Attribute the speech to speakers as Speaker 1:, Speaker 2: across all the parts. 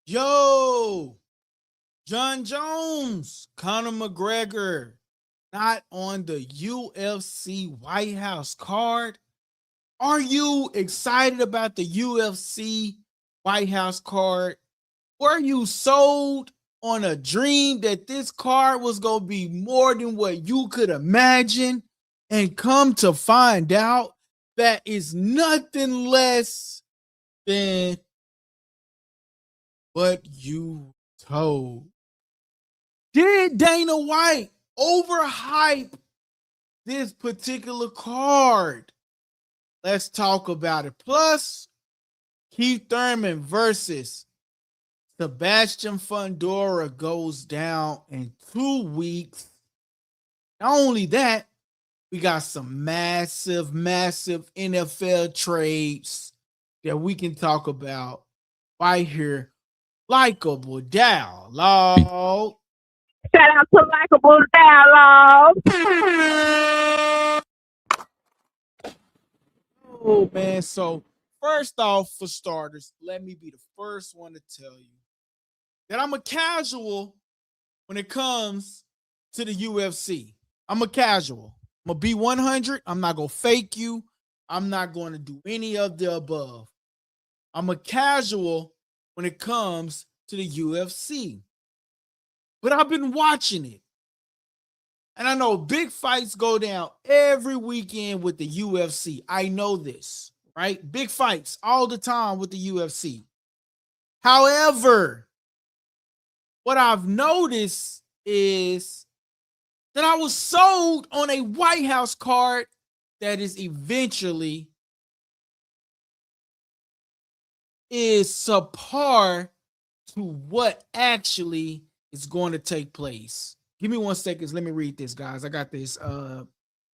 Speaker 1: Yo, John Jones, Conor McGregor, not on the UFC White House card. Are you excited about the UFC White House card? Were you sold on a dream that this card was going to be more than what you could imagine? And come to find out that is nothing less than what you told. Did Dana White overhype this particular card? Let's talk about it. Plus, Keith Thurman versus Sebastian Fundora goes down in 2 weeks. Not only that, we got some massive NFL trades that we can talk about right here. Likeable Dialogue.
Speaker 2: Shout out to Likeable Dialogue.
Speaker 1: Oh, man. So, first off, for starters, let me be the first one to tell you that I'm a casual when it comes to the UFC. I'm a casual. I'm going to be 100. I'm not going to fake you. I'm not going to do any of the above. I'm a casual when it comes to the UFC. But I've been watching it. And I know big fights go down every weekend with the UFC. I know this, right? Big fights all the time with the UFC. However, what I've noticed is that I was sold on a White House card that is eventually is subpar to what actually is going to take place. Give me 1 second. Let me read this, guys. I got this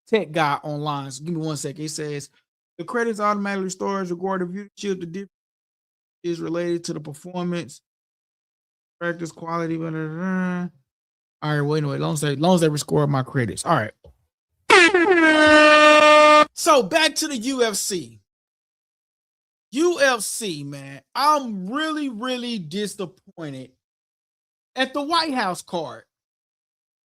Speaker 1: tech guy online. So give me 1 second. It says the credits automatically stores record of view shield. The difference is related to the performance, practice quality. Blah, blah, blah. All right, wait. Long as they restore my credits. All right. So back to the UFC. UFC, man. I'm really disappointed at the White House card.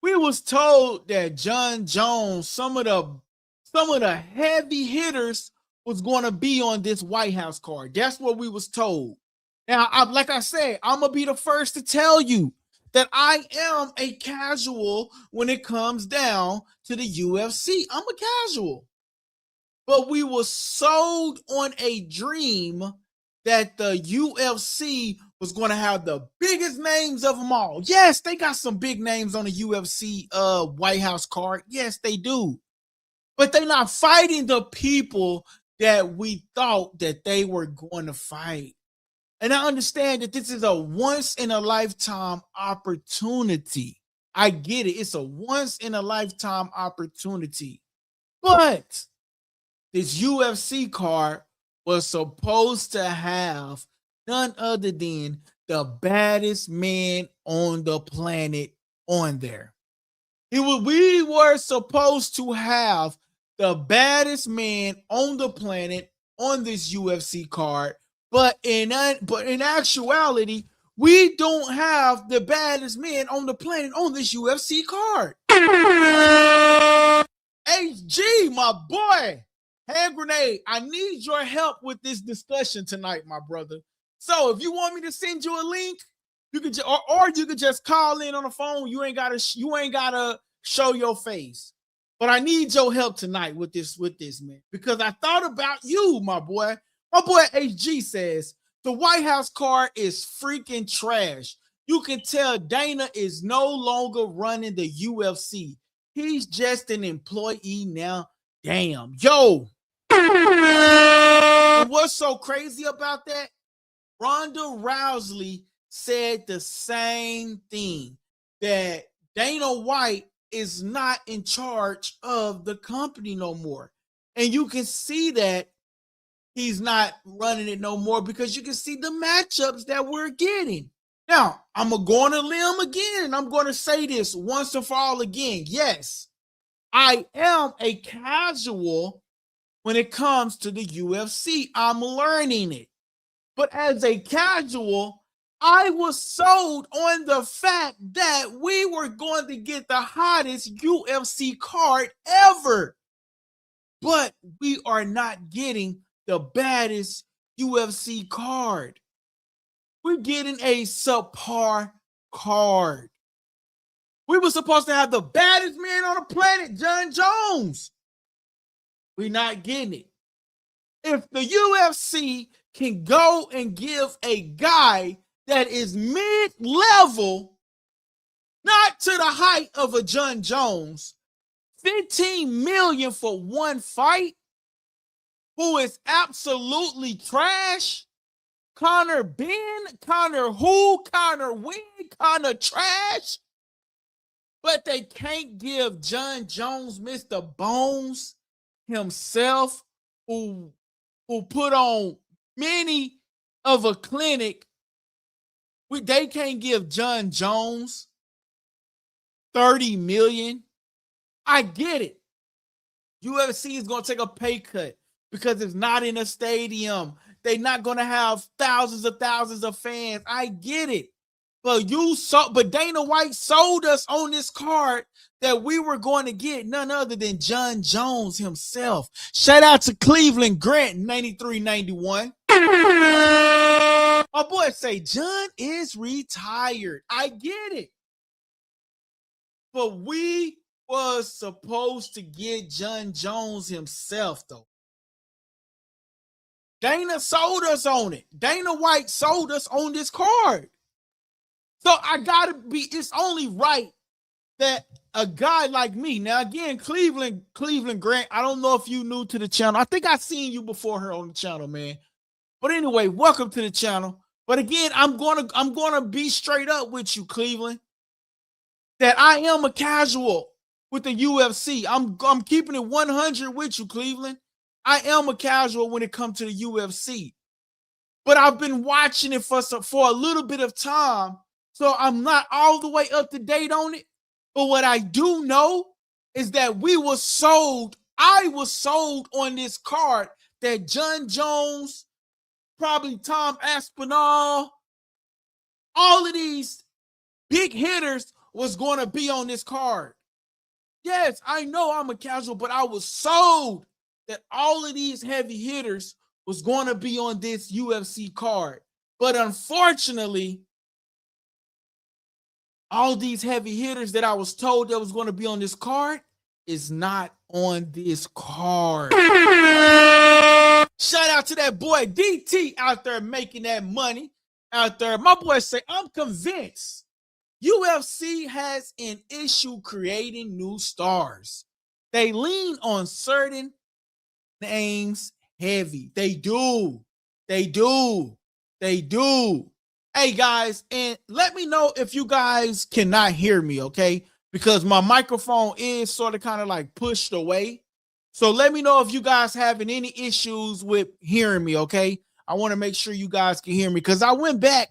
Speaker 1: We was told that John Jones, some of the heavy hitters was going to be on this White House card. That's what we was told. Now, like I said, I'm going to be the first to tell you that I am a casual when it comes down to the UFC. I'm a casual. But we were sold on a dream that the UFC was going to have the biggest names of them all. Yes, they got some big names on the UFC White House card. Yes, they do. But they're not fighting the people that we thought that they were going to fight. And I understand that this is a once-in-a-lifetime opportunity. I get it. It's a once-in-a-lifetime opportunity. But this UFC card was supposed to have none other than the baddest man on the planet on there. We were supposed to have the baddest man on the planet on this UFC card, but in actuality, we don't have the baddest man on the planet on this UFC card. HG, my boy. Hand grenade, I need your help with this discussion tonight, my brother. So if you want me to send you a link, you could or you could just call in on the phone. You ain't gotta show your face. But I need your help tonight with this man, because I thought about you, my boy. My boy HG says the White House card is freaking trash. You can tell Dana is no longer running the UFC. He's just an employee now. Damn. Yo. And what's so crazy about that? Ronda Rousey said the same thing, that Dana White is not in charge of the company no more. And you can see that he's not running it no more because you can see the matchups that we're getting. Now, I'm going to go on a limb again, and I'm going to say this once and for all again. Yes, I am a casual when it comes to the UFC. I'm learning it. But as a casual, I was sold on the fact that we were going to get the hottest UFC card ever. But we are not getting the baddest UFC card. We're getting a subpar card. We were supposed to have the baddest man on the planet, Jon Jones. We're not getting it. If the UFC can go and give a guy that is mid-level, not to the height of a Jon Jones, $15 million for one fight, who is absolutely trash, Conor Ben, Conor who, Conor when, Conor trash, but they can't give Jon Jones, Mr. Bones himself, who put on many of a clinic. They can't give Jon Jones $30 million. I get it. UFC is going to take a pay cut because it's not in a stadium. They're not going to have thousands of fans. I get it. But Dana White sold us on this card that we were going to get none other than Jon Jones himself. Shout out to Cleveland Grant 9391. My boy say Jon is retired. I get it. But we was supposed to get Jon Jones himself, though. Dana sold us on it. Dana White sold us on this card. So it's only right that a guy like me, now again, Cleveland Grant, I don't know if you new to the channel. I think I seen you before here on the channel, man. But anyway, welcome to the channel. But again, I'm gonna be straight up with you, Cleveland, that I am a casual with the UFC. I'm keeping it 100 with you, Cleveland. I am a casual when it comes to the UFC. But I've been watching it for a little bit of time, so I'm not all the way up to date on it. But what I do know is that I was sold on this card that Jon Jones, probably Tom Aspinall, all of these big hitters was going to be on this card. Yes, I know I'm a casual, but I was sold that all of these heavy hitters was going to be on this UFC card. But unfortunately, all these heavy hitters that I was told that was going to be on this card is not on this card. Shout out to that boy DT out there making that money out there. My boy say, I'm convinced UFC has an issue creating new stars. They lean on certain names heavy. They do. Hey guys, and let me know if you guys cannot hear me, okay? Because my microphone is sort of kind of like pushed away. So let me know if you guys having any issues with hearing me, okay? I want to make sure you guys can hear me because I went back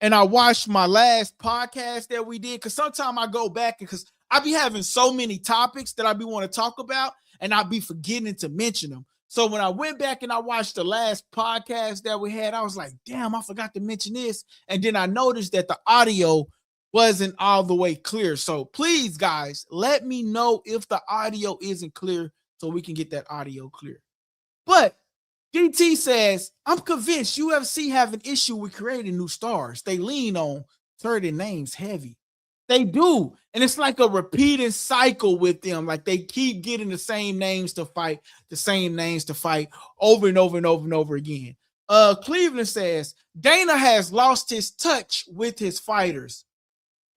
Speaker 1: and I watched my last podcast that we did, because sometimes I go back because I be having so many topics that I be want to talk about and I be forgetting to mention them. So when I went back and I watched the last podcast that we had, I was like, damn, I forgot to mention this. And then I noticed that the audio wasn't all the way clear. So please, guys, let me know if the audio isn't clear so we can get that audio clear. But DT says, I'm convinced UFC have an issue with creating new stars. They lean on certain names heavy. They do. And it's like a repeating cycle with them. Like they keep getting the same names to fight over and over again. Cleveland says, Dana has lost his touch with his fighters.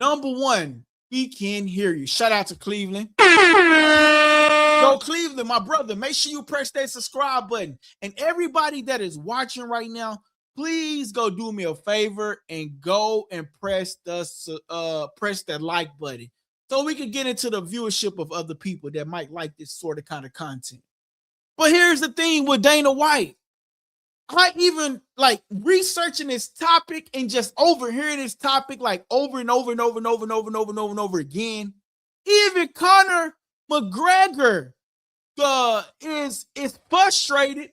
Speaker 1: Number one, we can hear you. Shout out to Cleveland. So Cleveland, my brother, make sure you press that subscribe button. And everybody that is watching right now, please go do me a favor and go and press that like button so we can get into the viewership of other people that might like this sort of kind of content. But here's the thing with Dana White. I even like researching this topic and just overhearing this topic like over and over again. Even Conor McGregor is frustrated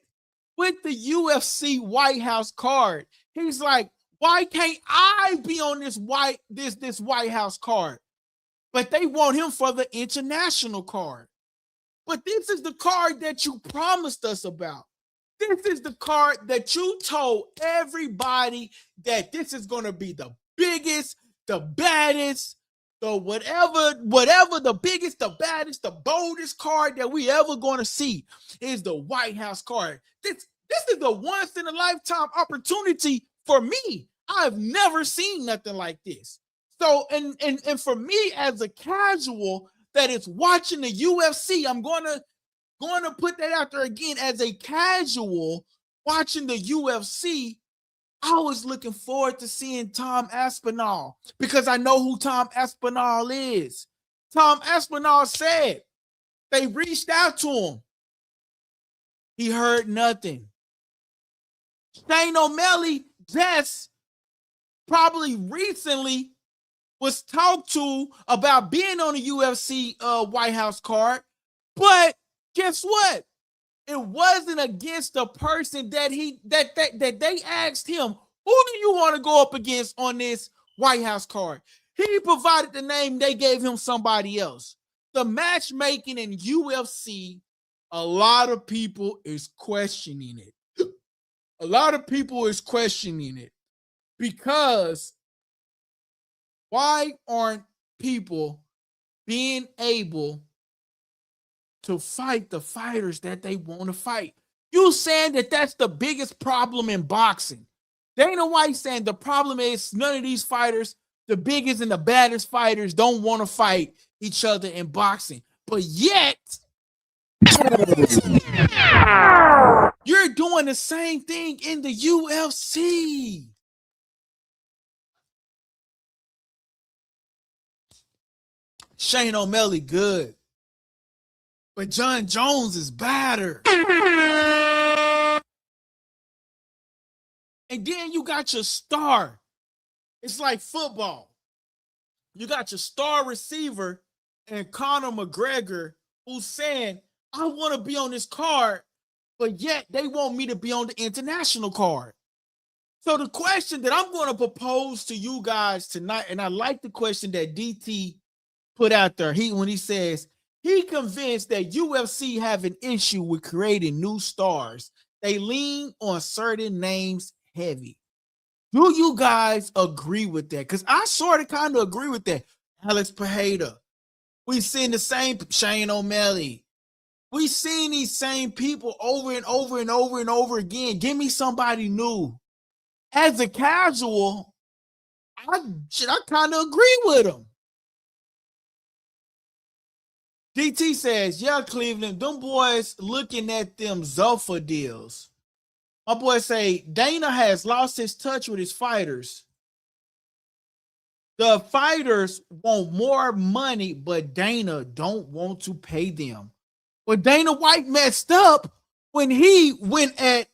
Speaker 1: with the UFC White House card. He's like, Why can't I be on this White House card? But they want him for the international card. But this is the card that you promised us about. This is the card that you told everybody that this is going to be the biggest, the baddest, the whatever the biggest, the baddest, the boldest card that we ever going to see is the White House card. This is the once in a lifetime opportunity for me. I've never seen nothing like this. So, and for me as a casual that is watching the UFC, I'm going to put that out there again. As a casual watching the UFC, I was looking forward to seeing Tom Aspinall because I know who Tom Aspinall is. Tom Aspinall said they reached out to him. He heard nothing. Shane O'Malley just probably recently was talked to about being on the UFC White House card, but guess what? It wasn't against the person that they asked him, who do you want to go up against on this White House card? He provided the name, they gave him somebody else. The matchmaking in UFC, a lot of people is questioning it. A lot of people is questioning it because why aren't people being able to fight the fighters that they want to fight? You saying that that's the biggest problem in boxing. Dana White saying the problem is none of these fighters, the biggest and the baddest fighters, don't want to fight each other in boxing. But yet, you're doing the same thing in the UFC. Shane O'Malley good, but Jon Jones is badder. And then you got your star. It's like football. You got your star receiver and Conor McGregor who's saying, I want to be on this card, but yet they want me to be on the international card. So the question that I'm going to propose to you guys tonight, and I like the question that DT put out there. When he says he convinced that UFC have an issue with creating new stars. They lean on certain names heavy. Do you guys agree with that? Because I sort of kind of agree with that. Alex Pereira. We've seen the same Shane O'Malley. We've seen these same people over and over and over and over again. Give me somebody new. As a casual, I kind of agree with him. DT says, yeah, Cleveland, them boys looking at them Zofa deals. My boy say, Dana has lost his touch with his fighters. The fighters want more money, but Dana don't want to pay them. But Dana White messed up when he went at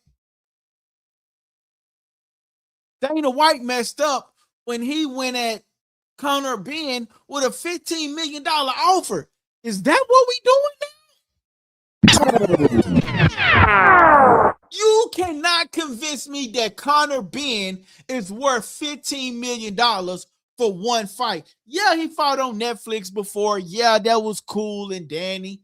Speaker 1: Conor Ben with a $15 million offer. Is that what we doing now? You cannot convince me that Conor Ben is worth $15 million for one fight. Yeah, he fought on Netflix before. Yeah, that was cool and Danny.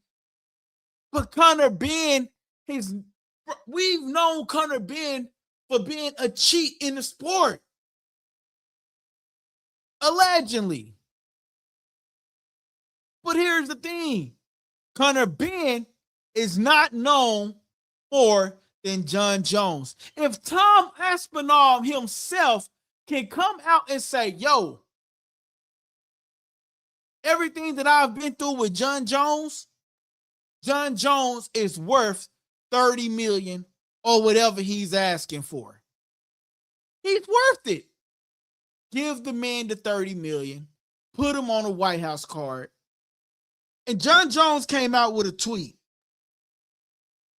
Speaker 1: But Conor Ben, we've known Conor Ben for being a cheat in the sport. Allegedly. But here's the thing. Conor Ben is not known more than Jon Jones. If Tom Aspinall himself can come out and say, yo, everything that I've been through with Jon Jones is worth $30 million or whatever he's asking for. He's worth it. Give the man the $30 million, put him on a White House card. And Jon Jones came out with a tweet.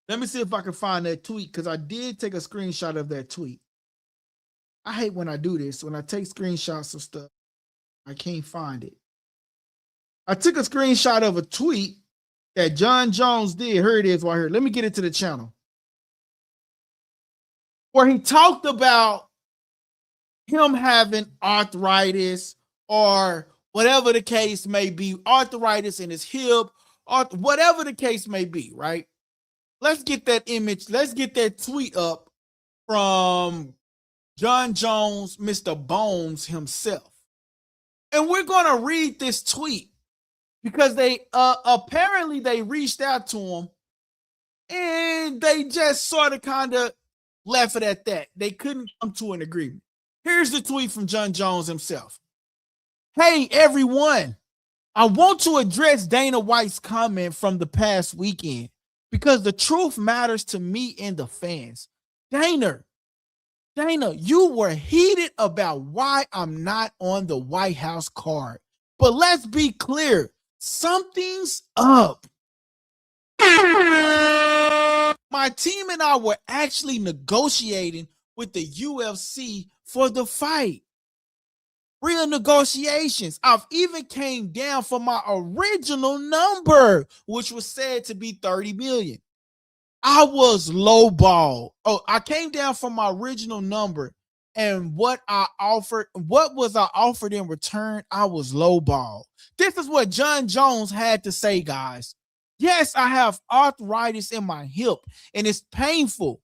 Speaker 1: Let me see if I can find that tweet because I did take a screenshot of that tweet. I hate when I do this. When I take screenshots of stuff, I can't find it. I took a screenshot of a tweet that Jon Jones did. Here it is right here. Let me get it to the channel. Where he talked about him having arthritis or whatever the case may be, arthritis in his hip, or whatever the case may be, right? Let's get that image, let's get that tweet up from John Jones, Mr. Bones himself. And we're going to read this tweet because they apparently they reached out to him and they just sort of kind of left it at that. They couldn't come to an agreement. Here's the tweet from John Jones himself. Hey, everyone. I want to address Dana White's comment from the past weekend because the truth matters to me and the fans. Dana, you were heated about why I'm not on the White House card. But let's be clear, something's up. My team and I were actually negotiating with the UFC for the fight. Real negotiations. I've even came down from my original number, which was said to be 30 million. I was lowball. Oh, I came down from my original number, and what was I offered in return? I was lowball. This is what John Jones had to say, guys. Yes, I have arthritis in my hip, and it's painful,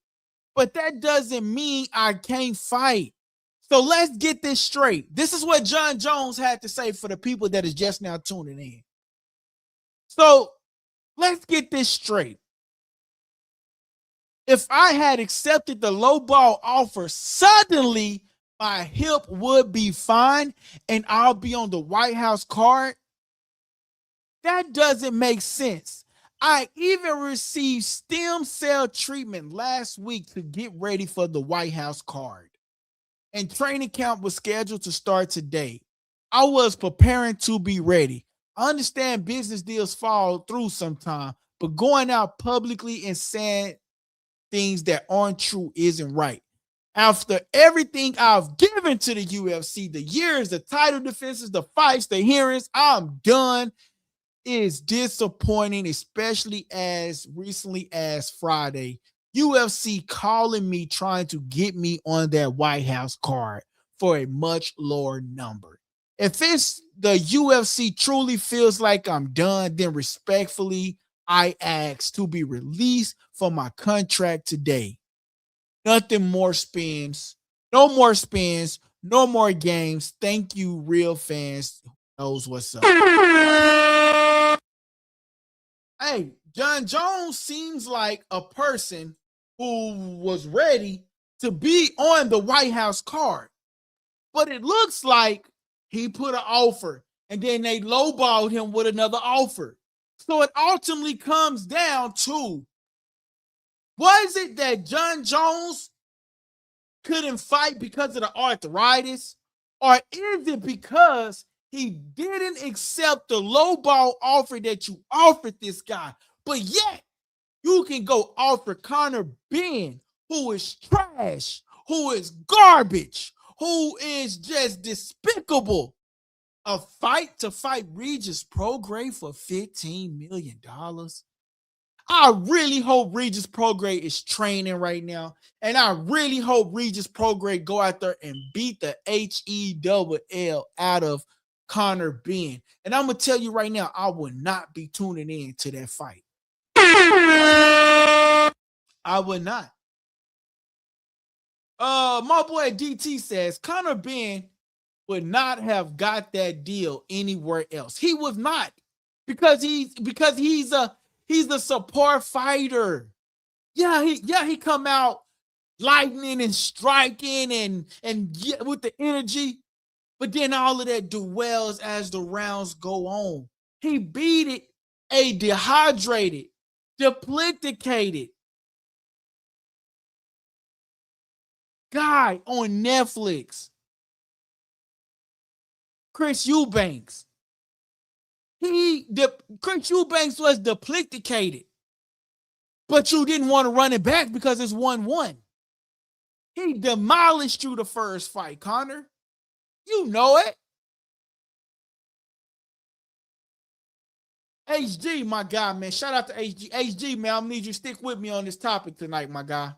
Speaker 1: but that doesn't mean I can't fight. So let's get this straight. This is what John Jones had to say for the people that is just now tuning in. So let's get this straight. If I had accepted the lowball offer, suddenly my hip would be fine and I'll be on the White House card. That doesn't make sense. I even received stem cell treatment last week to get ready for the White House card. And training camp was scheduled to start today. I was preparing to be ready. I understand business deals fall through sometime, but going out publicly and saying things that aren't true isn't right. After everything I've given to the UFC, the years, the title defenses, the fights, the hearings, I'm done. It's disappointing, especially as recently as Friday. UFC calling me, trying to get me on that White House card for a much lower number. If it's the UFC truly feels like I'm done, then respectfully, I ask to be released from my contract today. Nothing more spins, no more spins, no more games. Thank you, real fans. Who knows what's up? Hey, John Jones seems like a person who was ready to be on the White House card. But it looks like he put an offer and then they lowballed him with another offer. So it ultimately comes down to, was it that John Jones couldn't fight because of the arthritis? Or is it because he didn't accept the lowball offer that you offered this guy? But yet, you can go offer Conor Ben, who is trash, who is garbage, who is just despicable, a fight to fight Regis Prograis for $15 million. I really hope Regis Prograis is training right now. And I really hope Regis Prograis go out there and beat the HELL out of Conor Ben. And I'm going to tell you right now, I will not be tuning in to that fight. I would not. My boy DT says Conor Ben would not have got that deal anywhere else. He was not, because he's a support fighter. He come out lightning and striking and with the energy, but then all of that dwells as the rounds go on. He beat it a dehydrated, depleted guy on Netflix, Chris Eubanks. Chris Eubanks was depleted, but you didn't want to run it back because it's 1-1. He demolished you the first fight, Conor. You know it. HG, my guy, man. Shout out to HG. HG, man, I need you to stick with me on this topic tonight, my guy.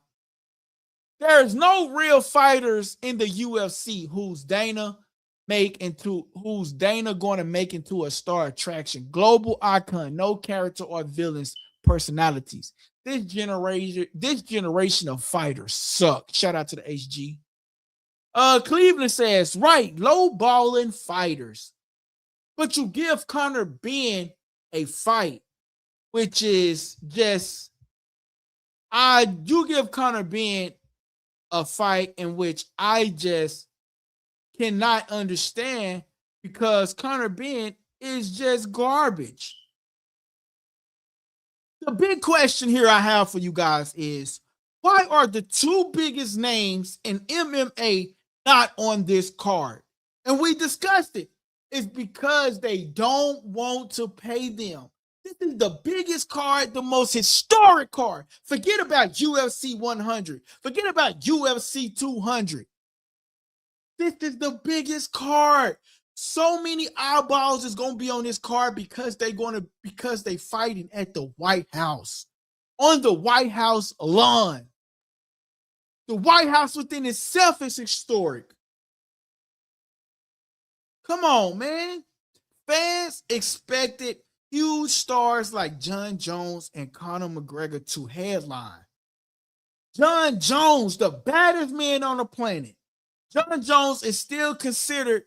Speaker 1: There's no real fighters in the UFC who's Dana going to make into a star attraction, global icon, no character or villains personalities. This generation of fighters suck. Shout out to the HG. Cleveland says, right, low balling fighters. But you give Conor Ben a fight, which is just you give Conor Ben a fight in which I just cannot understand because Conor Ben is just garbage. The big question here I have for you guys is, why are the two biggest names in MMA not on this card? And we discussed it. It's because they don't want to pay them. This is the biggest card, the most historic card. Forget about UFC 100. Forget about UFC 200. This is the biggest card. So many eyeballs is gonna be on this card because they fighting at the White House, on the White House lawn. The White House within itself is historic. Come on, man. Fans expected huge stars like Jon Jones and Conor McGregor to headline. Jon Jones, the baddest man on the planet. Jon Jones is still considered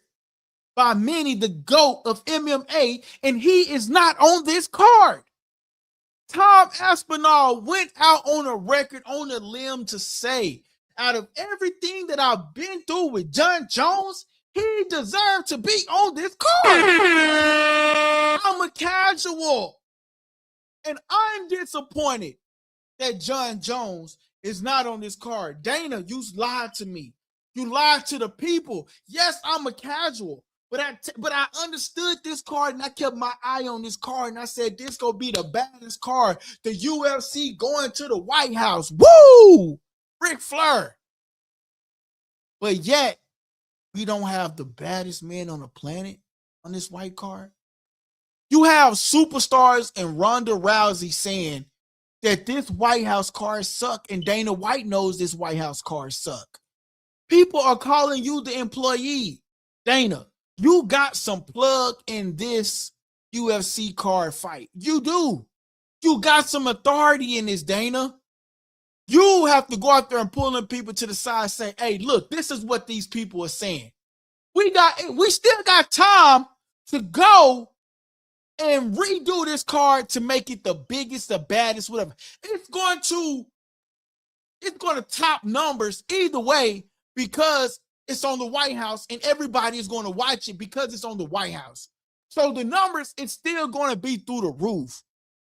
Speaker 1: by many the GOAT of MMA, and he is not on this card. Tom Aspinall went out on a record, on a limb to say, out of everything that I've been through with Jon Jones, he deserved to be on this card. I'm a casual, and I'm disappointed that Jon Jones is not on this card. Dana, you lied to me. You lied to the people. Yes, I'm a casual. But I understood this card, and I kept my eye on this card, and I said, this gonna be the baddest card. The UFC going to the White House. Woo! Ric Flair. But yet, we don't have the baddest man on the planet on this white card. You have superstars and Ronda Rousey saying that this White House card suck, and Dana White knows this White House card suck. People are calling you the employee. Dana, you got some plug in this UFC card fight. You do. You got some authority in this, Dana. You have to go out there and pull them people to the side and say, hey, look, this is what these people are saying. We still got time to go and redo this card to make it the biggest, the baddest, whatever. It's going to top numbers either way because it's on the White House and everybody is going to watch it because it's on the White House. So the numbers, it's still going to be through the roof.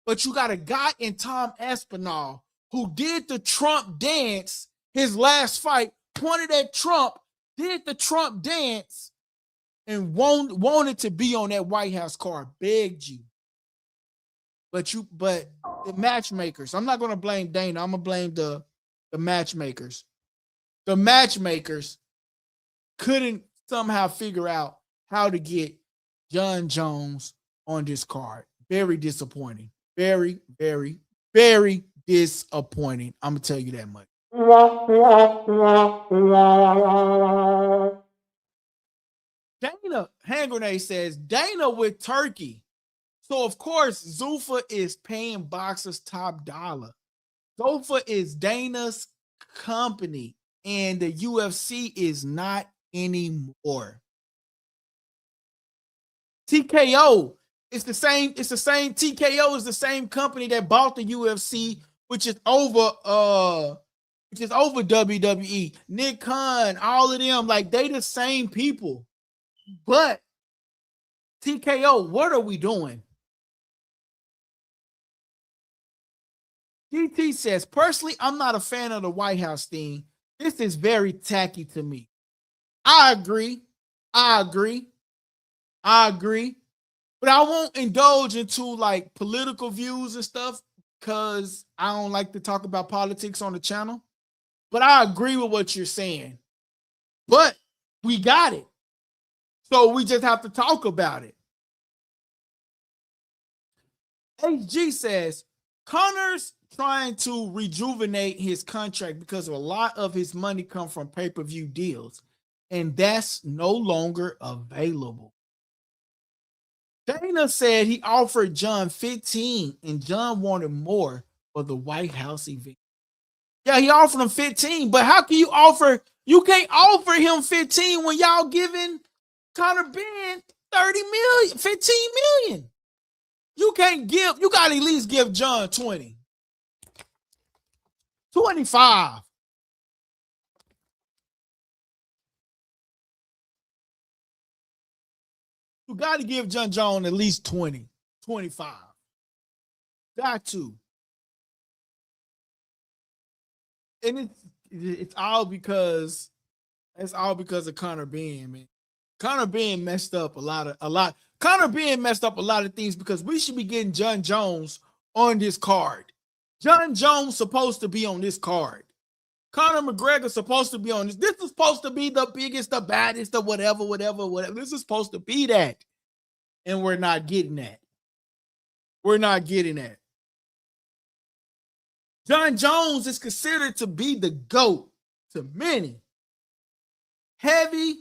Speaker 1: But you got a guy in Tom Aspinall who did the Trump dance, his last fight, pointed at Trump, did the Trump dance, and wanted to be on that White House card, begged you. But the matchmakers, I'm not going to blame Dana. I'm going to blame the matchmakers. The matchmakers couldn't somehow figure out how to get Jon Jones on this card. Very disappointing. Very, very, very disappointing. I'm going to tell you that much. Dana, Hand Grenade says, Dana with Turkey. So, of course, Zuffa is paying boxers top dollar. Zuffa is Dana's company, and the UFC is not anymore. TKO, it's the same TKO is the same company that bought the UFC, which is over WWE. Nick Khan, all of them, like they the same people. But TKO, what are we doing? DT says, personally, I'm not a fan of the White House thing. This is very tacky to me. I agree. But I won't indulge into like political views and stuff because I don't like to talk about politics on the channel. But I agree with what you're saying. But we got it. So we just have to talk about it. HG says, Conor's trying to rejuvenate his contract because a lot of his money come from pay-per-view deals, and that's no longer available. Dana said he offered John 15 and John wanted more for the White House event. Yeah, he offered him 15, but how can you can't offer him 15 when y'all giving Conor Ben 30 million, 15 million. You got to at least give John 20. 25. You got to give John Jones at least 20, 25. Got to. And it's all because of Conor Ben, man. Conor Ben messed up a lot. Conor Ben messed up a lot of things because we should be getting John Jones on this card. John Jones supposed to be on this card. Conor McGregor supposed to be on this. This is supposed to be the biggest, the baddest, the whatever. This is supposed to be that. And we're not getting that. We're not getting that. John Jones is considered to be the GOAT to many. Heavy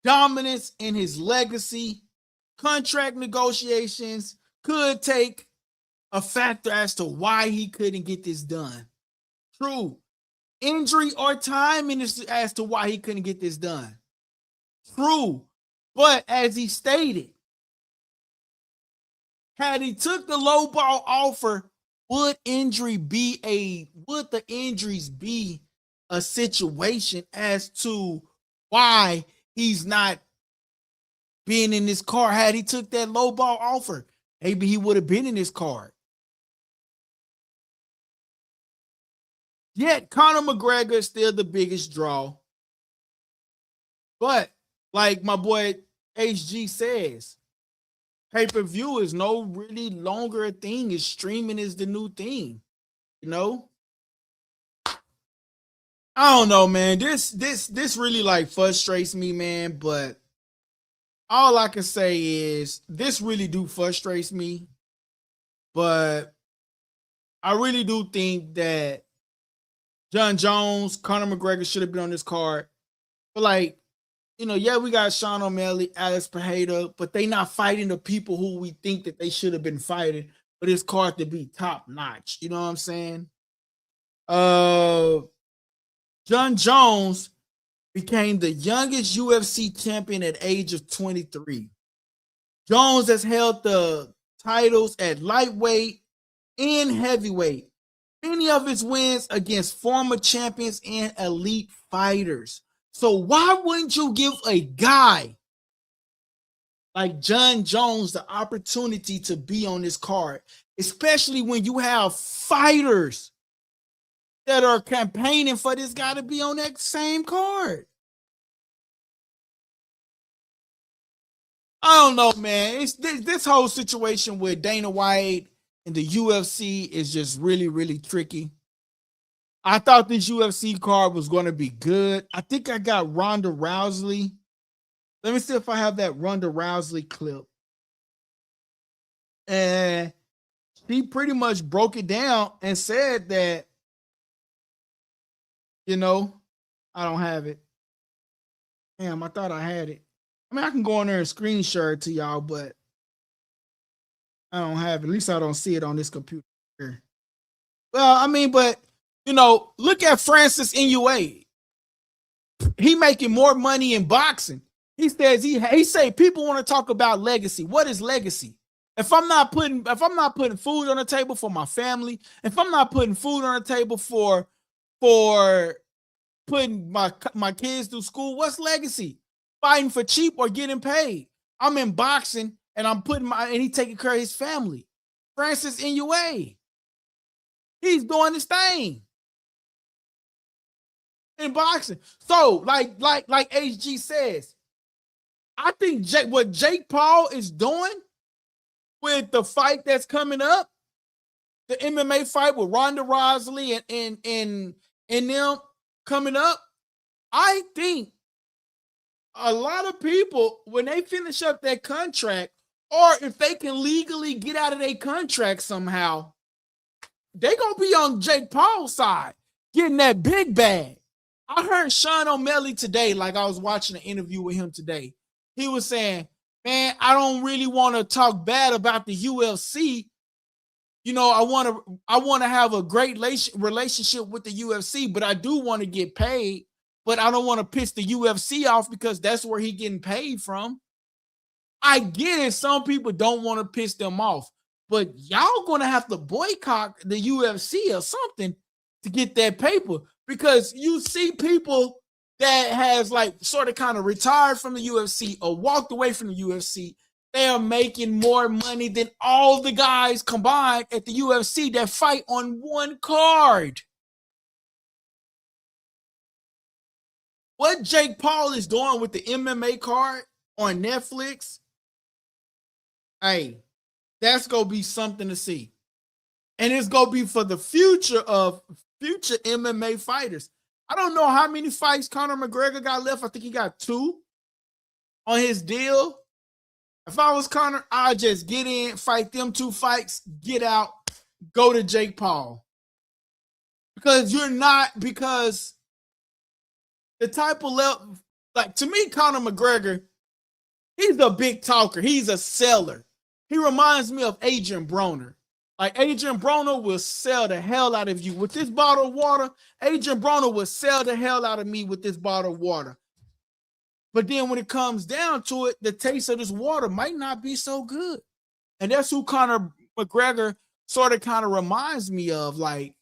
Speaker 1: dominance in his legacy. Contract negotiations could take a factor as to why he couldn't get this done. True. Injury or timing as to why he couldn't get this done. True. But as he stated, had he took the low ball offer, would the injuries be a situation as to why he's not being in this card? Had he took that low ball offer, maybe he would have been in this card. Yet Conor McGregor is still the biggest draw. But like my boy HG says, pay-per-view is no really longer a thing. It's streaming is the new thing. You know? I don't know, man. This really like frustrates me, man. But all I can say is this really do frustrates me. But I really do think that John Jones, Conor McGregor should have been on this card. But like, you know, yeah, we got Sean O'Malley, Alex Pereira, but they not fighting the people who we think that they should have been fighting for this card to be top notch. You know what I'm saying? John Jones became the youngest UFC champion at age of 23. Jones has held the titles at lightweight and heavyweight. Many of his wins against former champions and elite fighters. So why wouldn't you give a guy like John Jones the opportunity to be on this card, especially when you have fighters that are campaigning for this guy to be on that same card? I don't know, man. It's this whole situation with Dana White and the UFC is just really, really tricky. I thought this UFC card was going to be good. I think I got Ronda Rousey. Let me see if I have that Ronda Rousey clip. And she pretty much broke it down and said that, you know, I don't have it. Damn, I thought I had it. I mean, I can go on there and screen share it to y'all, but I don't have it. At least I don't see it on this computer. Well, I mean, but, you know, look at Francis Ngannou. He making more money in boxing. He says he say people want to talk about legacy. What is legacy? If I'm not putting food on the table for my family, if I'm not putting food on the table for putting my kids through school, what's legacy? Fighting for cheap or getting paid? I'm in boxing and he taking care of his family. Francis Ngannou. He's doing his thing in boxing. So, like HG says, I think what Jake Paul is doing with the fight that's coming up, the MMA fight with Ronda Rousey and them coming up, I think a lot of people, when they finish up their contract, or if they can legally get out of their contract somehow, they gonna be on Jake Paul's side, getting that big bag. I heard Sean O'Malley today, like I was watching an interview with him today. He was saying, man, I don't really want to talk bad about the UFC. You know, I want to have a great relationship with the UFC, but I do want to get paid. But I don't want to piss the UFC off because that's where he getting paid from. I get it. Some people don't want to piss them off, but y'all gonna have to boycott the UFC or something to get that paper, because you see people that has like sort of kind of retired from the UFC or walked away from the UFC. They are making more money than all the guys combined at the UFC that fight on one card. What Jake Paul is doing with the MMA card on Netflix, hey, that's going to be something to see. And it's going to be for the future of future MMA fighters. I don't know how many fights Conor McGregor got left. I think he got 2 on his deal. If I was Conor, I'd just get in, fight them 2 fights, get out, go to Jake Paul. Because the type of level, like to me, Conor McGregor, he's a big talker. He's a seller. He reminds me of Adrian Broner. Like Adrian Broner will sell the hell out of you with this bottle of water. Adrian Broner will sell the hell out of me with this bottle of water. But then when it comes down to it, the taste of this water might not be so good. And that's who Conor McGregor sort of kind of reminds me of. Like,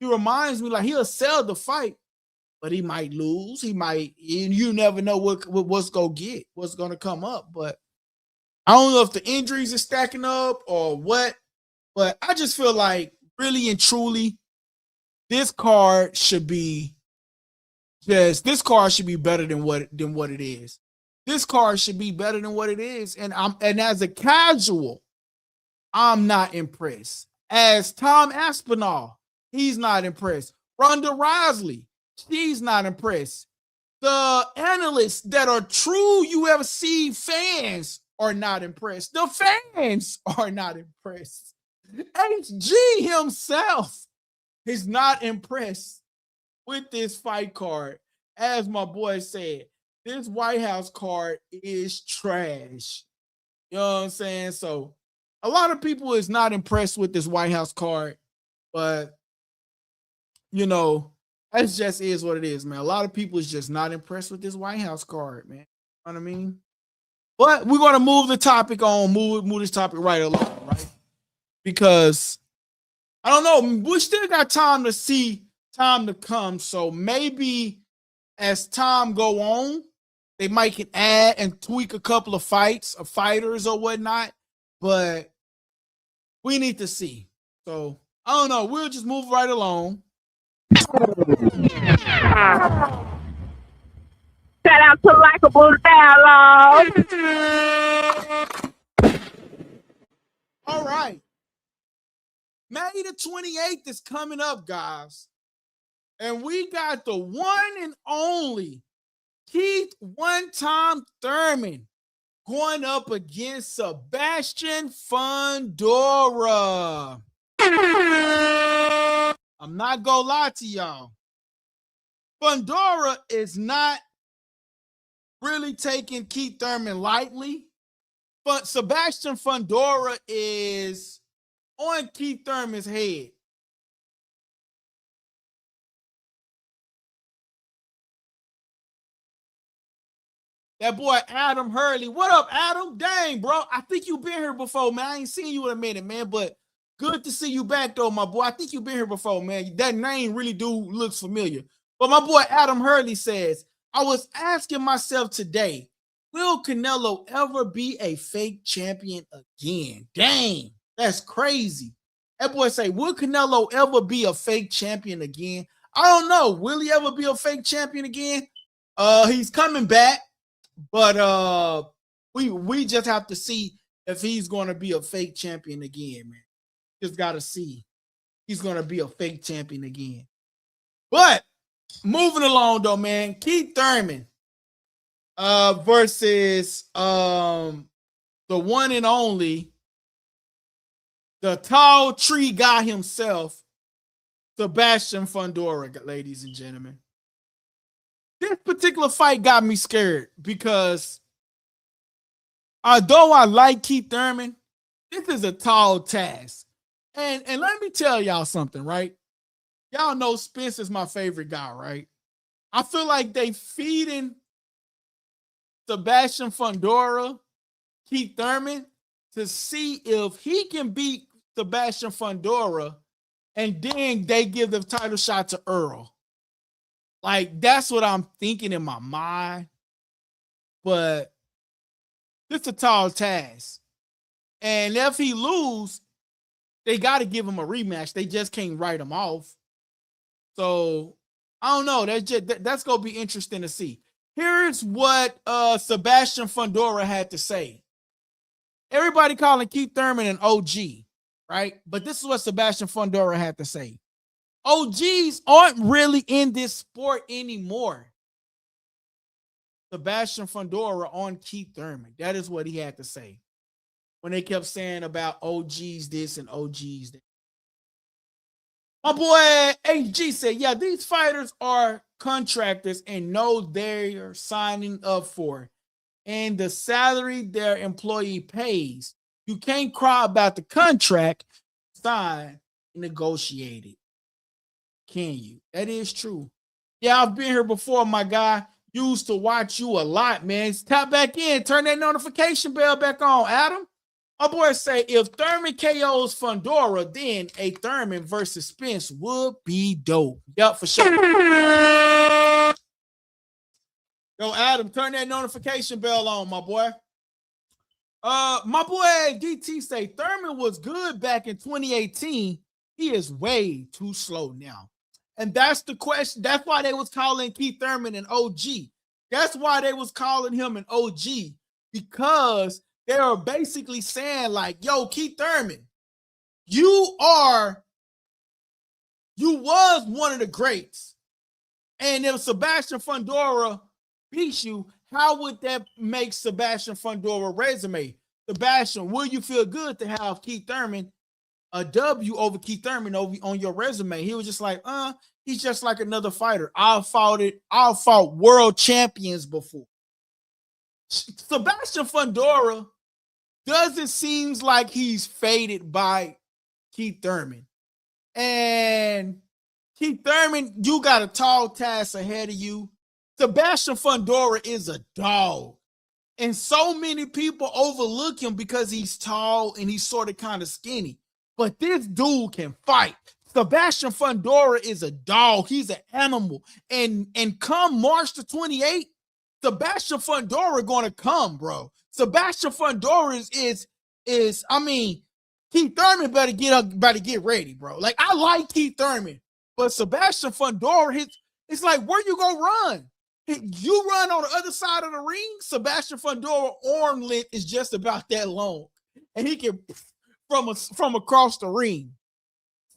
Speaker 1: he reminds me like he'll sell the fight, but he might lose. He might, and you never know what's going to come up. But I don't know if the injuries are stacking up or what, but I just feel like really and truly, this card should be better than what it is. This card should be better than what it is. And as a casual, I'm not impressed. As Tom Aspinall, he's not impressed. Ronda Rousey, she's not impressed. The analysts that are true UFC fans are not impressed. The fans are not impressed. HG himself is not impressed with this fight card. As my boy said, this White House card is trash. You know what I'm saying? So a lot of people is not impressed with this White House card, but you know, that just is what it is, man. A lot of people is just not impressed with this White House card, man. You know what I mean? But we're going to move the topic on, move this topic right along, right? Because I don't know, we still got time to come. So maybe as time go on, they might can add and tweak a couple of fights or fighters or whatnot, but we need to see. So I don't know. We'll just move right along.
Speaker 2: Shout out to LikeableDialogue.
Speaker 1: All right. May the 28th is coming up, guys. And we got the one and only Keith one-time Thurman going up against Sebastian Fundora. I'm not gonna lie to y'all. Fundora is not really taking Keith Thurman lightly, but Sebastian Fundora is on Keith Thurman's head. That boy Adam Hurley. What up, Adam? Dang, bro. I think you've been here before, man. I ain't seen you in a minute, man, but good to see you back, though, my boy. I think you've been here before, man. That name really looks familiar. But my boy Adam Hurley says, I was asking myself today, will Canelo ever be a fake champion again? Dang, that's crazy. That boy say, will Canelo ever be a fake champion again? I don't know. Will he ever be a fake champion again? He's coming back, but we just have to see if he's going to be a fake champion again, man. Just got to see. He's going to be a fake champion again. But moving along, though, man, Keith Thurman versus the one and only, the tall tree guy himself, Sebastian Fundora, ladies and gentlemen. This particular fight got me scared because although I like Keith Thurman, this is a tall task. And let me tell y'all something, right? Y'all know Spence is my favorite guy, right? I feel like they feeding Sebastian Fundora, Keith Thurman, to see if he can beat Sebastian Fundora, and then they give the title shot to Earl. Like, that's what I'm thinking in my mind. But it's a tall task. And if he lose, they got to give him a rematch. They just can't write him off. So, I don't know. That's going to be interesting to see. Here's what Sebastian Fundora had to say. Everybody calling Keith Thurman an OG, right? But this is what Sebastian Fundora had to say. OGs aren't really in this sport anymore. Sebastian Fundora on Keith Thurman. That is what he had to say when they kept saying about OGs this and OGs that. My boy HG said, yeah, these fighters are contractors and know they're signing up for, and the salary their employee pays. You can't cry about the contract signed and negotiated. Can you? That is true. Yeah, I've been here before, my guy. Used to watch you a lot, man. Tap back in. Turn that notification bell back on, Adam. My boy say, if Thurman KOs Fundora, then a Thurman versus Spence would be dope. Yup, for sure. Yo, Adam, turn that notification bell on, my boy. My boy DT say Thurman was good back in 2018. He is way too slow now. And that's the question. That's why they was calling Keith Thurman an OG. That's why they was calling him an OG, because they are basically saying like, yo, Keith Thurman, you was one of the greats. And if Sebastian Fundora beats you, how would that make Sebastian Fundora resume? Sebastian, will you feel good to have Keith Thurman, a W over Keith Thurman on your resume? He was just like, he's just like another fighter. I've fought world champions before. Sebastian Fundora doesn't seem like he's faded by Keith Thurman. And Keith Thurman, you got a tall task ahead of you. Sebastian Fundora is a dog. And so many people overlook him because he's tall and he's sort of kind of skinny. But this dude can fight. Sebastian Fundora is a dog. He's an animal. And come March the 28th, Sebastian Fundora going to come, bro. Sebastian Fundora is I mean, Keith Thurman better get ready, bro. Like, I like Keith Thurman, but Sebastian Fundora, it's like, where you gonna run? You run on the other side of the ring. Sebastian Fundora arm length is just about that long, and he can from across the ring.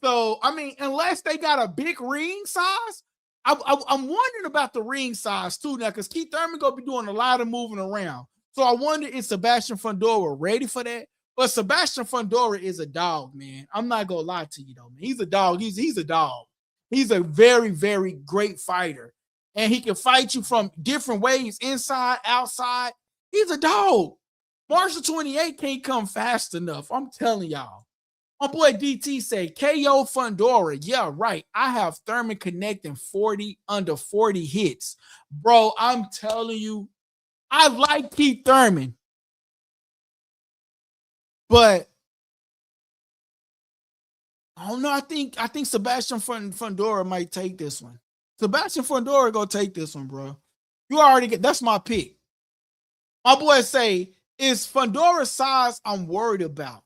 Speaker 1: So, I mean, unless they got a big ring size, I'm wondering about the ring size too now, because Keith Thurman gonna be doing a lot of moving around. So I wonder if Sebastian Fundora ready for that. But Sebastian Fundora is a dog, man. I'm not gonna lie to you though, man. He's a dog. He's a dog. He's a very, very great fighter. And he can fight you from different ways, inside, outside. He's a dog. March the 28th can't come fast enough. I'm telling y'all. My boy DT say, KO Fundora. Yeah, right. I have Thurman connecting under 40 hits. Bro, I'm telling you, I like Keith Thurman. But I don't know. I think Sebastian Fundora might take this one. Sebastian Fundora gonna take this one, bro. You already get. That's my pick. My boy say, it's Fundora's size I'm worried about,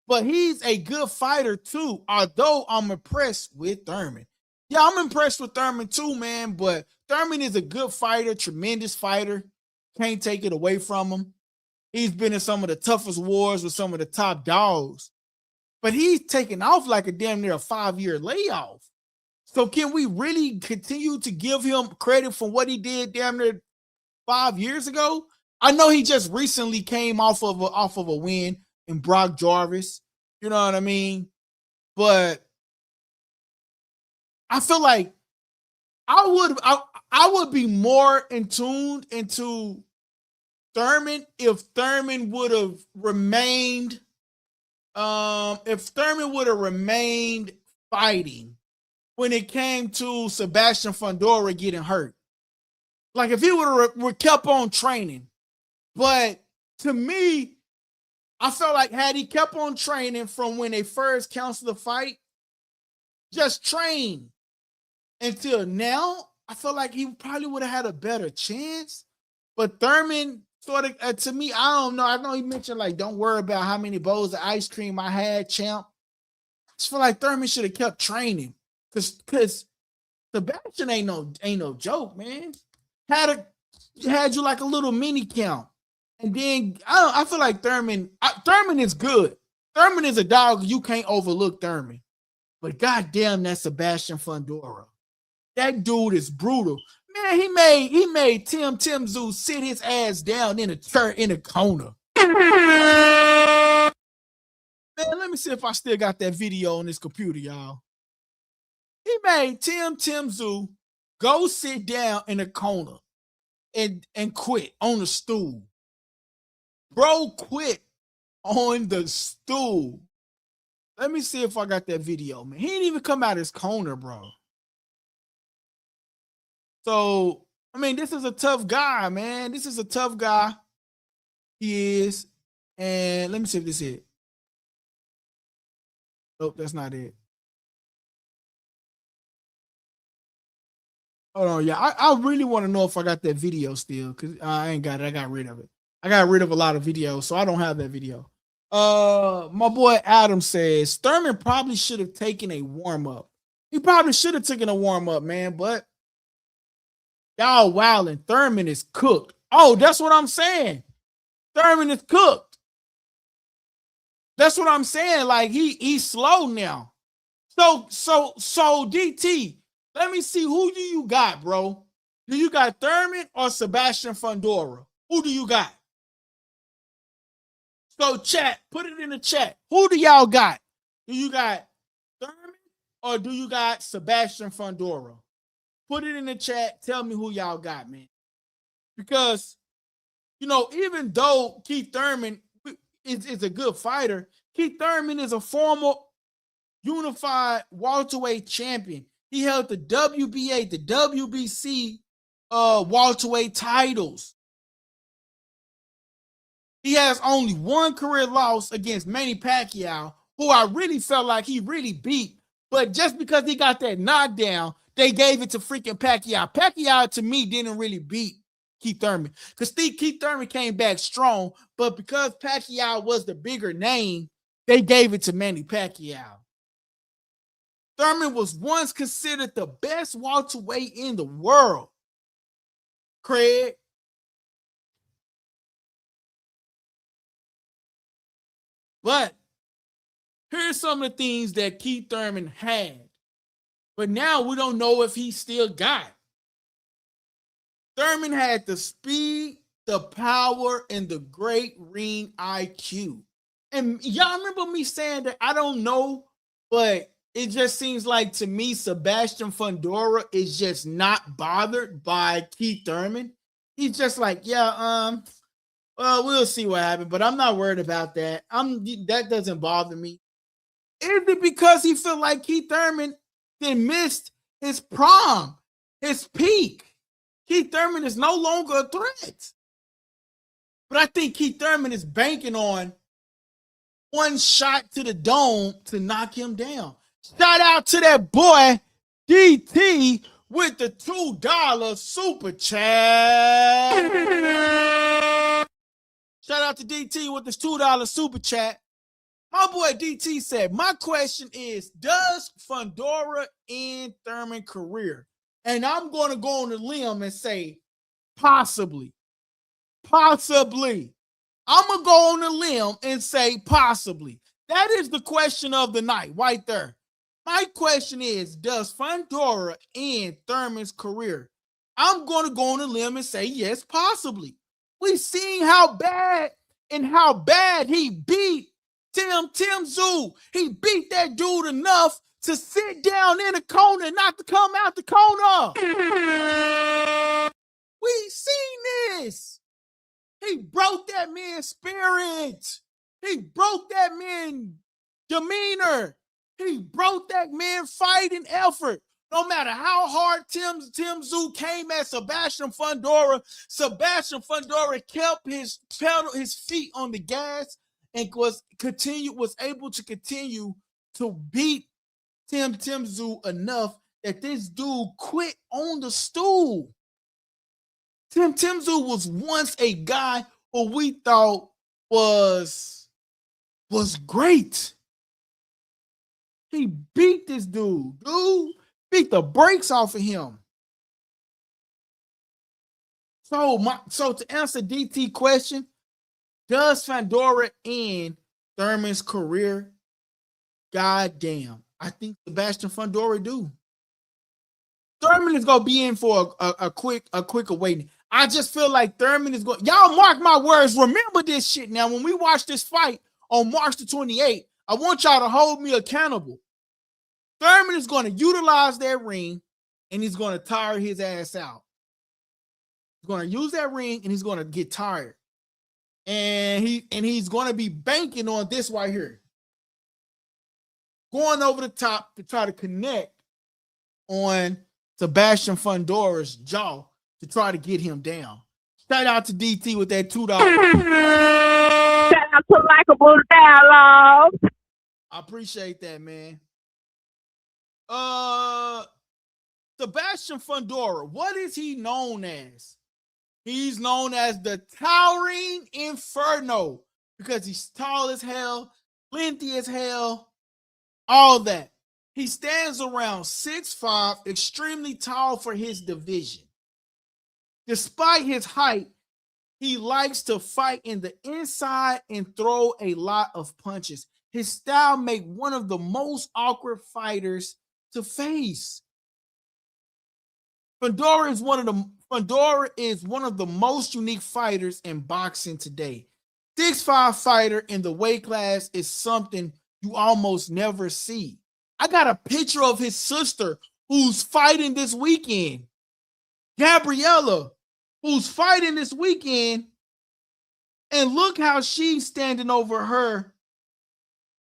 Speaker 1: but he's a good fighter too. Although I'm impressed with Thurman. Yeah, I'm impressed with Thurman too, man. But Thurman is a good fighter, tremendous fighter. Can't take it away from him. He's been in some of the toughest wars with some of the top dogs, but he's taken off like a damn near a 5-year layoff. So can we really continue to give him credit for what he did damn near 5 years ago? I know he just recently came off of a win in Brock Jarvis. You know what I mean? But I feel like I would be more in tuned into Thurman if Thurman would have remained fighting when it came to Sebastian Fundora getting hurt. Like if he would have kept on training. But to me, I felt like had he kept on training from when they first canceled the fight, just train until now, I feel like he probably would have had a better chance. But Thurman sort of, to me, I don't know. I know he mentioned like, don't worry about how many bowls of ice cream I had, champ. I just feel like Thurman should have kept training because Sebastian ain't no joke, man. Had you like a little mini count. And then I feel like Thurman is good. Thurman is a dog. You can't overlook Thurman. But goddamn, that Sebastian Fundora. That dude is brutal. Man, he made Tim Tszyu sit his ass down in a chair in a corner. Man, let me see if I still got that video on this computer, y'all. He made Tim Tszyu go sit down in a corner and quit on the stool. Bro quit on the stool. Let me see if I got that video, man. He didn't even come out his corner, bro. So, I mean, this is a tough guy, man. This is a tough guy. He is. And let me see if this is it. Nope, that's not it. Hold on, yeah. I really want to know if I got that video still, because I ain't got it. I got rid of it. I got rid of a lot of videos, so I don't have that video. My boy Adam says Thurman probably should have taken a warm-up. He probably should have taken a warm-up, man, but y'all wilding. Thurman is cooked. Oh, that's what I'm saying. Thurman is cooked. That's what I'm saying. Like he's slow now. So DT, let me see, who do you got, bro? Do you got Thurman or Sebastian Fundora? Who do you got? So chat, put it in the chat. Who do y'all got? Do you got Thurman or do you got Sebastian Fundora? Put it in the chat. Tell me who y'all got, man. Because, even though Keith Thurman is a good fighter, Keith Thurman is a former unified welterweight champion. He held the WBA, the WBC welterweight titles. He has only one career loss against Manny Pacquiao, who I really felt like he really beat. But just because he got that knockdown, they gave it to freaking Pacquiao. Pacquiao, to me, didn't really beat Keith Thurman. Because Keith Thurman came back strong, but because Pacquiao was the bigger name, they gave it to Manny Pacquiao. Thurman was once considered the best welterweight in the world. Craig. But here's some of the things that Keith Thurman had. But now we don't know if he still got it. Thurman had the speed, the power, and the great ring IQ. And y'all remember me saying that I don't know, but it just seems like to me Sebastian Fundora is just not bothered by Keith Thurman. He's just like, well, we'll see what happens, but I'm not worried about that. That doesn't bother me. Is it because he felt like Keith Thurman then missed his prime, his peak? Keith Thurman is no longer a threat. But I think Keith Thurman is banking on one shot to the dome to knock him down. Shout out to that boy, DT, with the $2 super chat. Shout out to DT with this $2 super chat. My boy DT said, my question is, does Fundora end Thurman's career? And I'm going to go on a limb and say, possibly. Possibly. I'm going to go on a limb and say, possibly. That is the question of the night right there. My question is, does Fundora end Thurman's career? I'm going to go on a limb and say, yes, possibly. We've seen how bad he beat Tim Tszyu. He beat that dude enough to sit down in the corner and not to come out the corner. We seen this. He broke that man's spirit. He broke that man's demeanor. He broke that man's fighting effort. No matter how hard Tim Tszyu came at Sebastian Fundora kept his feet on the gas and was able to continue to beat Tim Tszyu enough that this dude quit on the stool. Tim Tszyu was once a guy who we thought was great. He beat this dude. Beat the brakes off of him. So to answer DT question, does Fundora end Thurman's career? God damn. I think Sebastian Fundora do. Thurman is gonna be in for a quick awakening. I just feel like Thurman is going. Y'all mark my words. Remember this shit now. When we watch this fight on March the 28th, I want y'all to hold me accountable. Thurman is going to utilize that ring and he's going to tire his ass out. He's going to use that ring and he's going to get tired. And he's going to be banking on this right here. Going over the top to try to connect on Sebastian Fundora's jaw to try to get him down. Shout out to DT with that $2.
Speaker 2: Shout out to LikeableDialogue.
Speaker 1: I appreciate that, man. Sebastian Fundora, what is he known as? He's known as the Towering Inferno because he's tall as hell, lengthy as hell, all that. He stands around 6'5", extremely tall for his division. Despite his height, he likes to fight in the inside and throw a lot of punches. His style makes one of the most awkward fighters to face. Fundora is one of the most unique fighters in boxing today. 6'5" fighter in the weight class is something you almost never see. I got a picture of his sister who's fighting this weekend. Gabriella, who's fighting this weekend. And look how she's standing over her.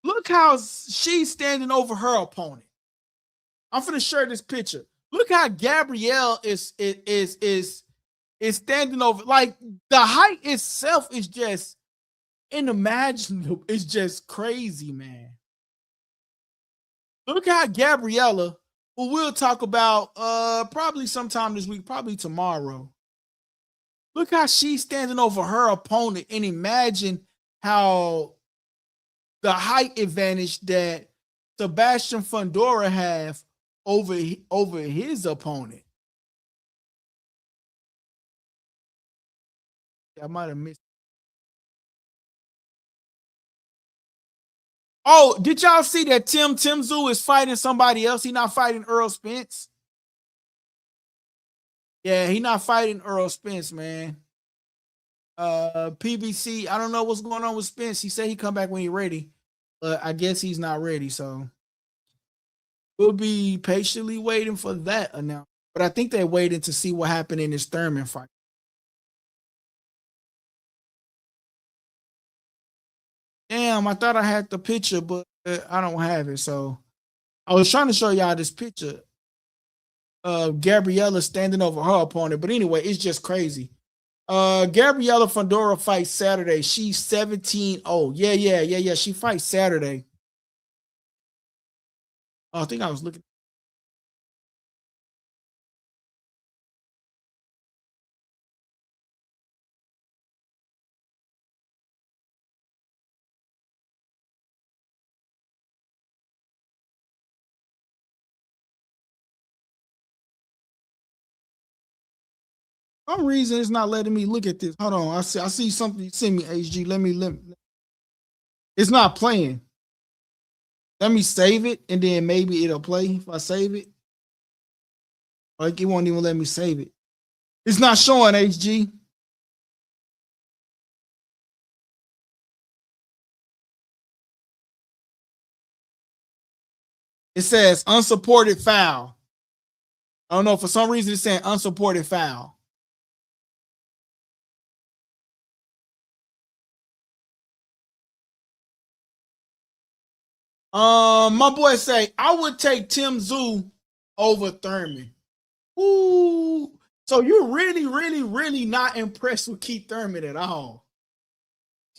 Speaker 1: Look how she's standing over her opponent. I'm finna share this picture. Look how Gabrielle is standing over. Like, the height itself is just unimaginable. It's just crazy, man. Look how Gabriella, who we'll talk about probably sometime this week, probably tomorrow. Look how she's standing over her opponent, and imagine how the height advantage that Sebastian Fundora have over his opponent. I might have missed. Oh, did y'all see that Tim Tszyu is fighting somebody else? He not fighting Earl Spence. Yeah, he not fighting Earl Spence, man. PBC, I don't know what's going on with Spence. He said he come back when he's ready, but I guess he's not ready. So we'll be patiently waiting for that announcement. But I think they're waiting to see what happened in this Thurman fight. Damn, I thought I had the picture, but I don't have it. So I was trying to show y'all this picture of Gabriella standing over her opponent. But anyway, it's just crazy. Gabriella Fundora fights Saturday. She's 17-0. Yeah. She fights Saturday. Oh, I think I was looking. For some reason it's not letting me look at this. Hold on. I see something you send me, HG. Let me. It's not playing. Let me save it and then maybe it'll play if I save it. Like, it won't even let me save it. It's not showing, HG. It says unsupported foul. I don't know. For some reason, it's saying unsupported foul. My boy say I would take Tim Tszyu over Thurman. Ooh, so you're really, really, really not impressed with Keith Thurman at all.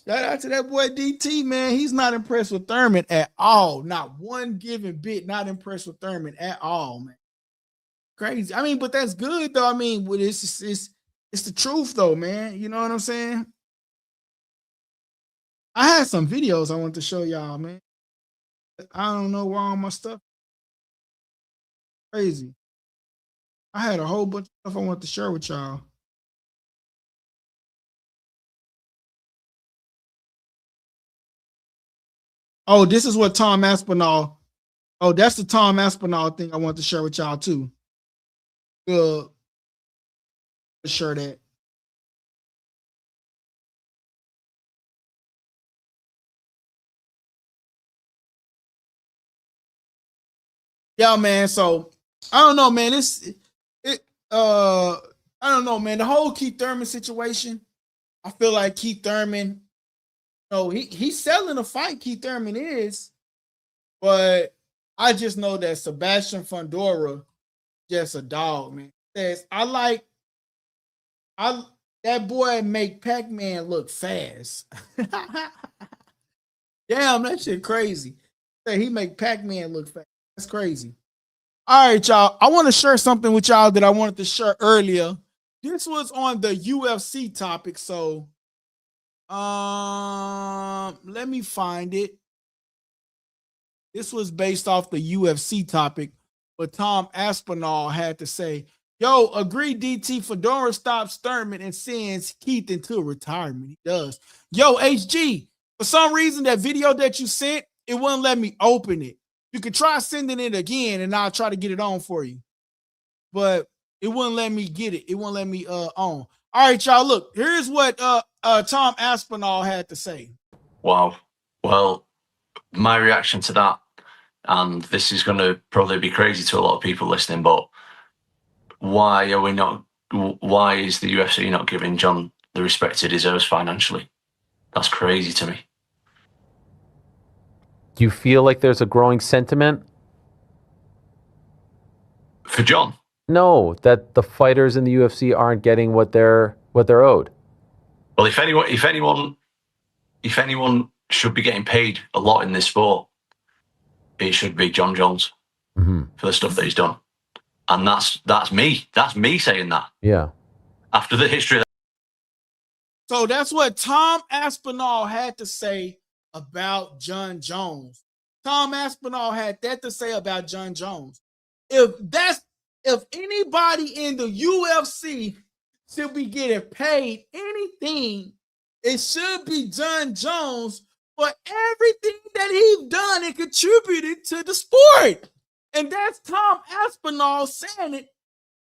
Speaker 1: Shout out to that boy DT, man. He's not impressed with Thurman at all. Not one given bit. Not impressed with Thurman at all, man. Crazy. I mean, but that's good though. I mean, it's the truth though, man. You know what I'm saying? I had some videos I want to show y'all, man. I don't know where all my stuff. Crazy. I had a whole bunch of stuff I want to share with y'all. Oh, this is what Tom Aspinall. Oh, that's the Tom Aspinall thing I want to share with y'all too. Good. Share that. Yeah, man. So I don't know, man. I don't know, man. The whole Keith Thurman situation. I feel like Keith Thurman, he's selling a fight. Keith Thurman is, but I just know that Sebastian Fundora just a dog, man. Says that boy make Pac-Man look fast. Damn, that shit crazy. Say he make Pac-Man look fast. That's crazy. All right, y'all. I want to share something with y'all that I wanted to share earlier. This was on the UFC topic, so let me find it. This was based off the UFC topic, but Tom Aspinall had to say, yo, agree DT Fedora stops Thurman and sends Keith into retirement. He does. Yo, HG, for some reason, that video that you sent, it wouldn't let me open it. You could try sending it again and I'll try to get it on for you. But it wouldn't let me get it. It wouldn't let me on. All right, y'all, look. Here's what Tom Aspinall had to say.
Speaker 3: Wow. Well, my reaction to that, and this is going to probably be crazy to a lot of people listening, but why is the UFC not giving John the respect he deserves financially? That's crazy to me.
Speaker 4: Do you feel like there's a growing sentiment?
Speaker 3: For John?
Speaker 4: No, that the fighters in the UFC aren't getting what they're owed.
Speaker 3: Well, if anyone should be getting paid a lot in this sport, it should be John Jones for the stuff that he's done. And that's me. That's me saying that.
Speaker 4: Yeah.
Speaker 3: After the history.
Speaker 1: So that's what Tom Aspinall had to say about John Jones. Tom Aspinall had that to say about John Jones. If anybody in the UFC should be getting paid anything, it should be John Jones for everything that he's done and contributed to the sport. And that's Tom Aspinall saying it.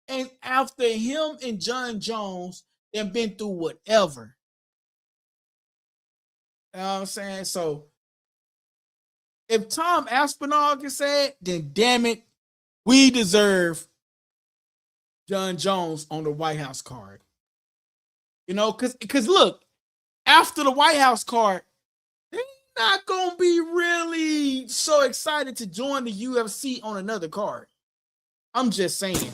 Speaker 1: And after him and John Jones, they've been through whatever. You know what I'm saying? So if Tom Aspinall can say it, then damn it, we deserve John Jones on the White House card. You know, because look, after the White House card, they're not going to be really so excited to join the UFC on another card. I'm just saying.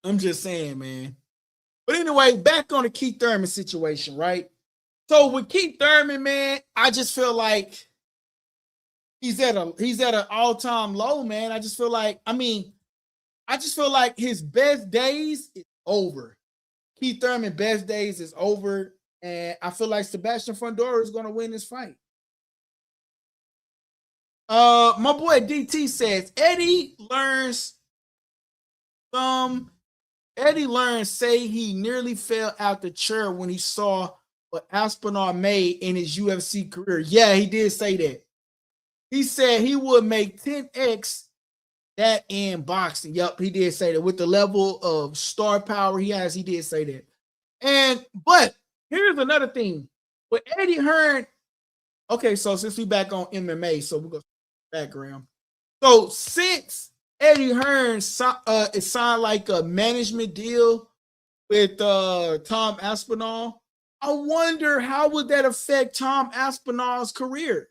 Speaker 1: I'm just saying, man. But anyway, back on the Keith Thurman situation, right? So with Keith Thurman, man, I just feel like he's at an all-time low, man. I just feel like his best days is over. Keith Thurman's best days is over, and I feel like Sebastian Fundora is going to win this fight. My boy DT says Eddie Learns say he nearly fell out the chair when he saw what Aspinall made in his UFC career. Yeah, he did say that. He said he would make 10x that in boxing. Yep, he did say that. With the level of star power he has, he did say that. But here's another thing. With Eddie Hearn, Okay, so since we back on MMA, so we're gonna background. So since Eddie Hearn it signed like a management deal with Tom Aspinall, I wonder how would that affect Tom Aspinall's career?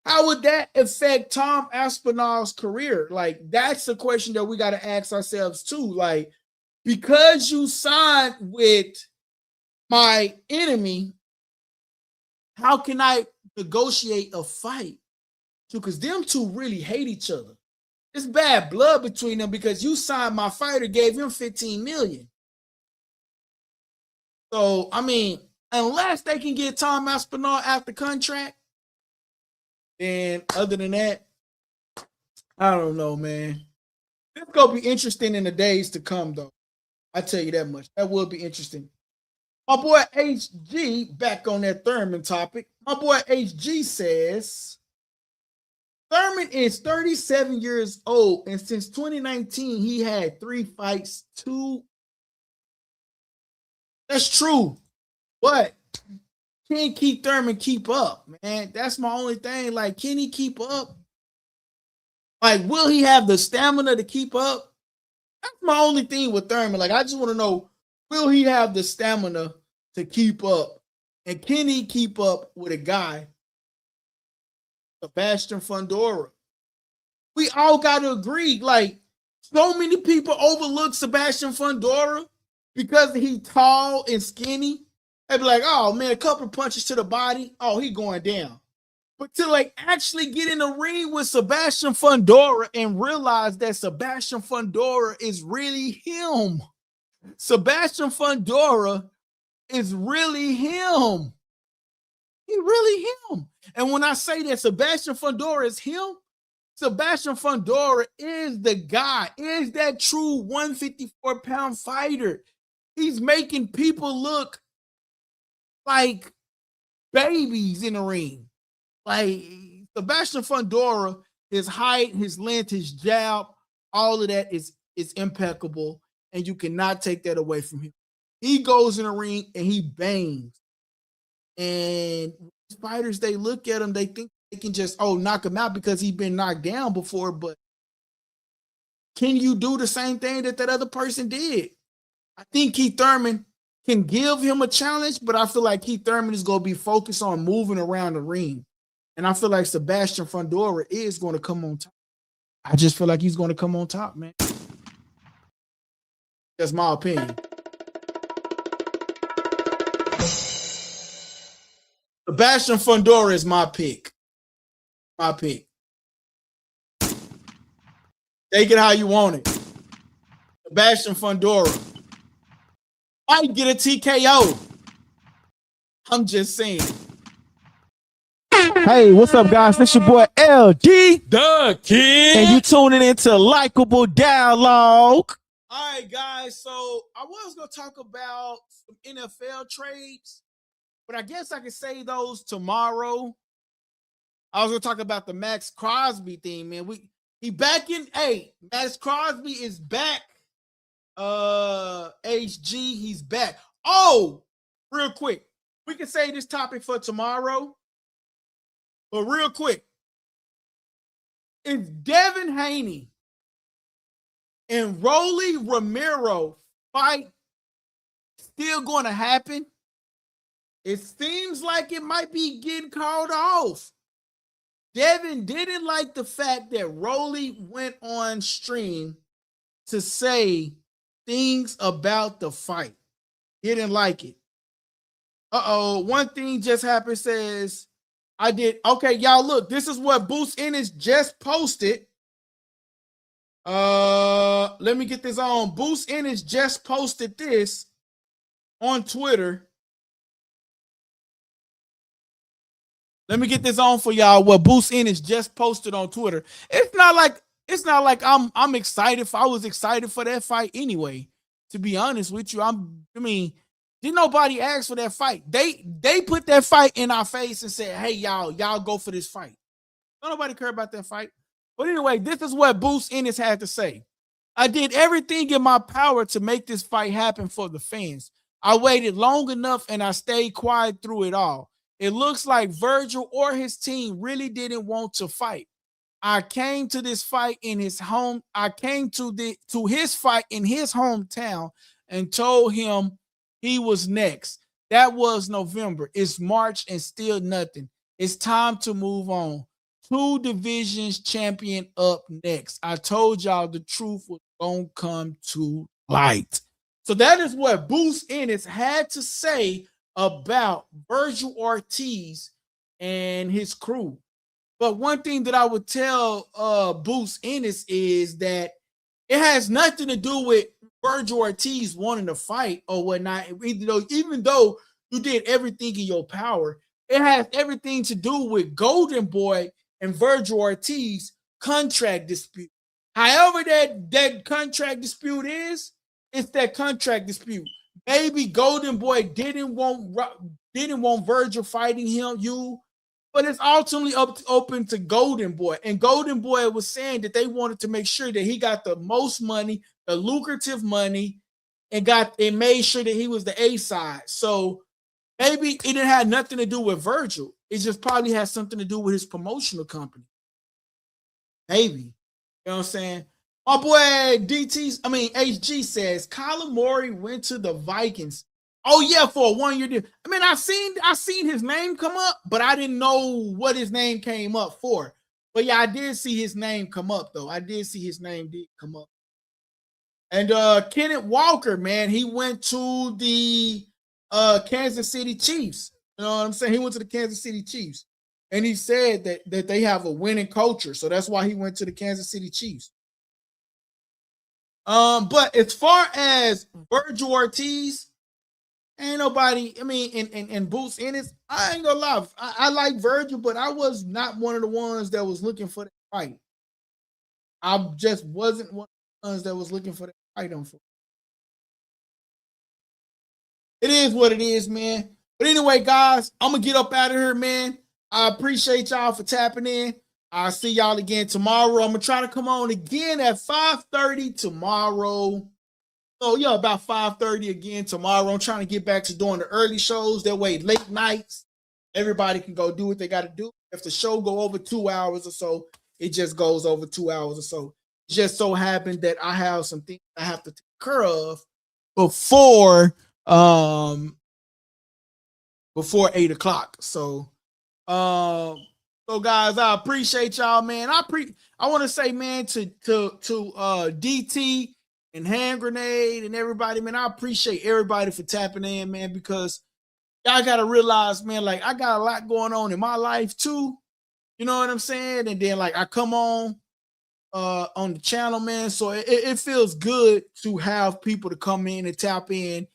Speaker 1: How would that affect Tom Aspinall's career? Like, that's the question that we got to ask ourselves too. Like, because you signed with my enemy, how can I negotiate a fight? Because them two really hate each other. It's bad blood between them because you signed my fighter, gave him $15 million. So, I mean, unless they can get Tom Aspinall out the contract, and other than that, I don't know, man. It's going to be interesting in the days to come, though. I tell you that much. That will be interesting. My boy HG, back on that Thurman topic. My boy HG says, Thurman is 37 years old, and since 2019, he had 3 fights, 2. That's true. But can Keith Thurman keep up, man? That's my only thing. Like, can he keep up? Like, will he have the stamina to keep up? That's my only thing with Thurman. Like, I just want to know, will he have the stamina to keep up? And can he keep up with a guy, Sebastian Fundora? We all got to agree. Like, so many people overlook Sebastian Fundora because he's tall and skinny. They'd be like, oh, man, a couple of punches to the body. Oh, he going down. But to like actually get in the ring with Sebastian Fundora and realize that Sebastian Fundora is really him. Sebastian Fundora is really him. He really him. And when I say that Sebastian Fundora is him, Sebastian Fundora is the guy, is that true 154-pound fighter. He's making people look like babies in the ring. Like, Sebastian Fundora, his height, his length, his jab, all of that is impeccable, and you cannot take that away from him. He goes in the ring and he bangs. And fighters, they look at him, they think they can just, knock him out because he's been knocked down before, but can you do the same thing that other person did? I think Keith Thurman can give him a challenge, but I feel like Keith Thurman is going to be focused on moving around the ring. And I feel like Sebastian Fundora is going to come on top. I just feel like he's going to come on top, man. That's my opinion. Sebastian Fundora is my pick. My pick. Take it how you want it. Sebastian Fundora might get a TKO. I'm just saying. Hey, what's up, guys? This your boy LD, the Kid, and you tuning into Likeable Dialogue. All right, guys. So I was gonna talk about some NFL trades, but I guess I can say those tomorrow. I was gonna talk about the Max Crosby thing, man. He back in. Hey, Max Crosby is back. HG, he's back. Oh, real quick, we can say this topic for tomorrow. But real quick, is Devin Haney and Rolly Romero fight still going to happen? It seems like it might be getting called off. Devin didn't like the fact that Rolly went on stream to say things about the fight. He didn't like it. One thing just happened, says, I did. Okay, y'all, look, this is what Boost Ennis just posted. Let me get this on. Boost Ennis just posted this on Twitter. Let me get this on for y'all. What Boost Ennis just posted on Twitter. It's not like I'm excited. I was excited for that fight anyway. To be honest with you, didn't nobody ask for that fight. They put that fight in our face and said, hey, y'all go for this fight. Don't nobody care about that fight. But anyway, this is what Boost Ennis had to say. I did everything in my power to make this fight happen for the fans. I waited long enough and I stayed quiet through it all. it looks like Virgil or his team really didn't want to fight. I came to this fight in his home. I came to his fight in his hometown and told him he was next. That was November. It's March and still nothing. It's time to move on. 2 divisions champion up next. I told y'all the truth was going to come to light. So that is what Boost Ennis had to say about Virgil Ortiz and his crew. But one thing that I would tell Boost Ennis is that it has nothing to do with Virgil Ortiz wanting to fight or whatnot. Even though you did everything in your power, it has everything to do with Golden Boy and Virgil Ortiz contract dispute. However that contract dispute is, it's that contract dispute. Maybe Golden Boy didn't want Virgil fighting you, but it's ultimately open to Golden Boy. And Golden Boy was saying that they wanted to make sure that he got the most money, the lucrative money, and made sure that he was the A side. So maybe it didn't have nothing to do with Virgil. It just probably has something to do with his promotional company. Maybe. You know what I'm saying? My boy HG says Kyler Murray went to the Vikings. Oh yeah, for a 1-year deal. I mean, I seen his name come up, but I didn't know what his name came up for. But yeah, I did see his name come up though. I did see his name did come up. And Kenneth Walker, man, he went to the Kansas City Chiefs. You know what I'm saying? He went to the Kansas City Chiefs. And he said that they have a winning culture. So that's why he went to the Kansas City Chiefs. But as far as Virgil Ortiz, ain't nobody, I mean, in Boost Ennis, I ain't gonna lie. I like Virgil, but I was not one of the ones that was looking for that fight. I just wasn't one of the ones that was looking for that fight. It is what it is, man. But anyway, guys, I'm gonna get up out of here, man. I appreciate y'all for tapping in. I'll see y'all again tomorrow. I'm gonna try to come on again at 5:30 tomorrow. So yeah, about 5:30 again tomorrow. I'm trying to get back to doing the early shows. That way, late nights, everybody can go do what they got to do. If the show go over 2 hours or so, it just goes over 2 hours or so. It just so happened that I have some things I have to take care of before 8 o'clock. So guys, I appreciate y'all, man. I want to say, man, to DT and Hand Grenade and everybody, man, I appreciate everybody for tapping in, man, because y'all got to realize, man, like I got a lot going on in my life too. You know what I'm saying? And then like I come on the channel, man. So it feels good to have people to come in and tap in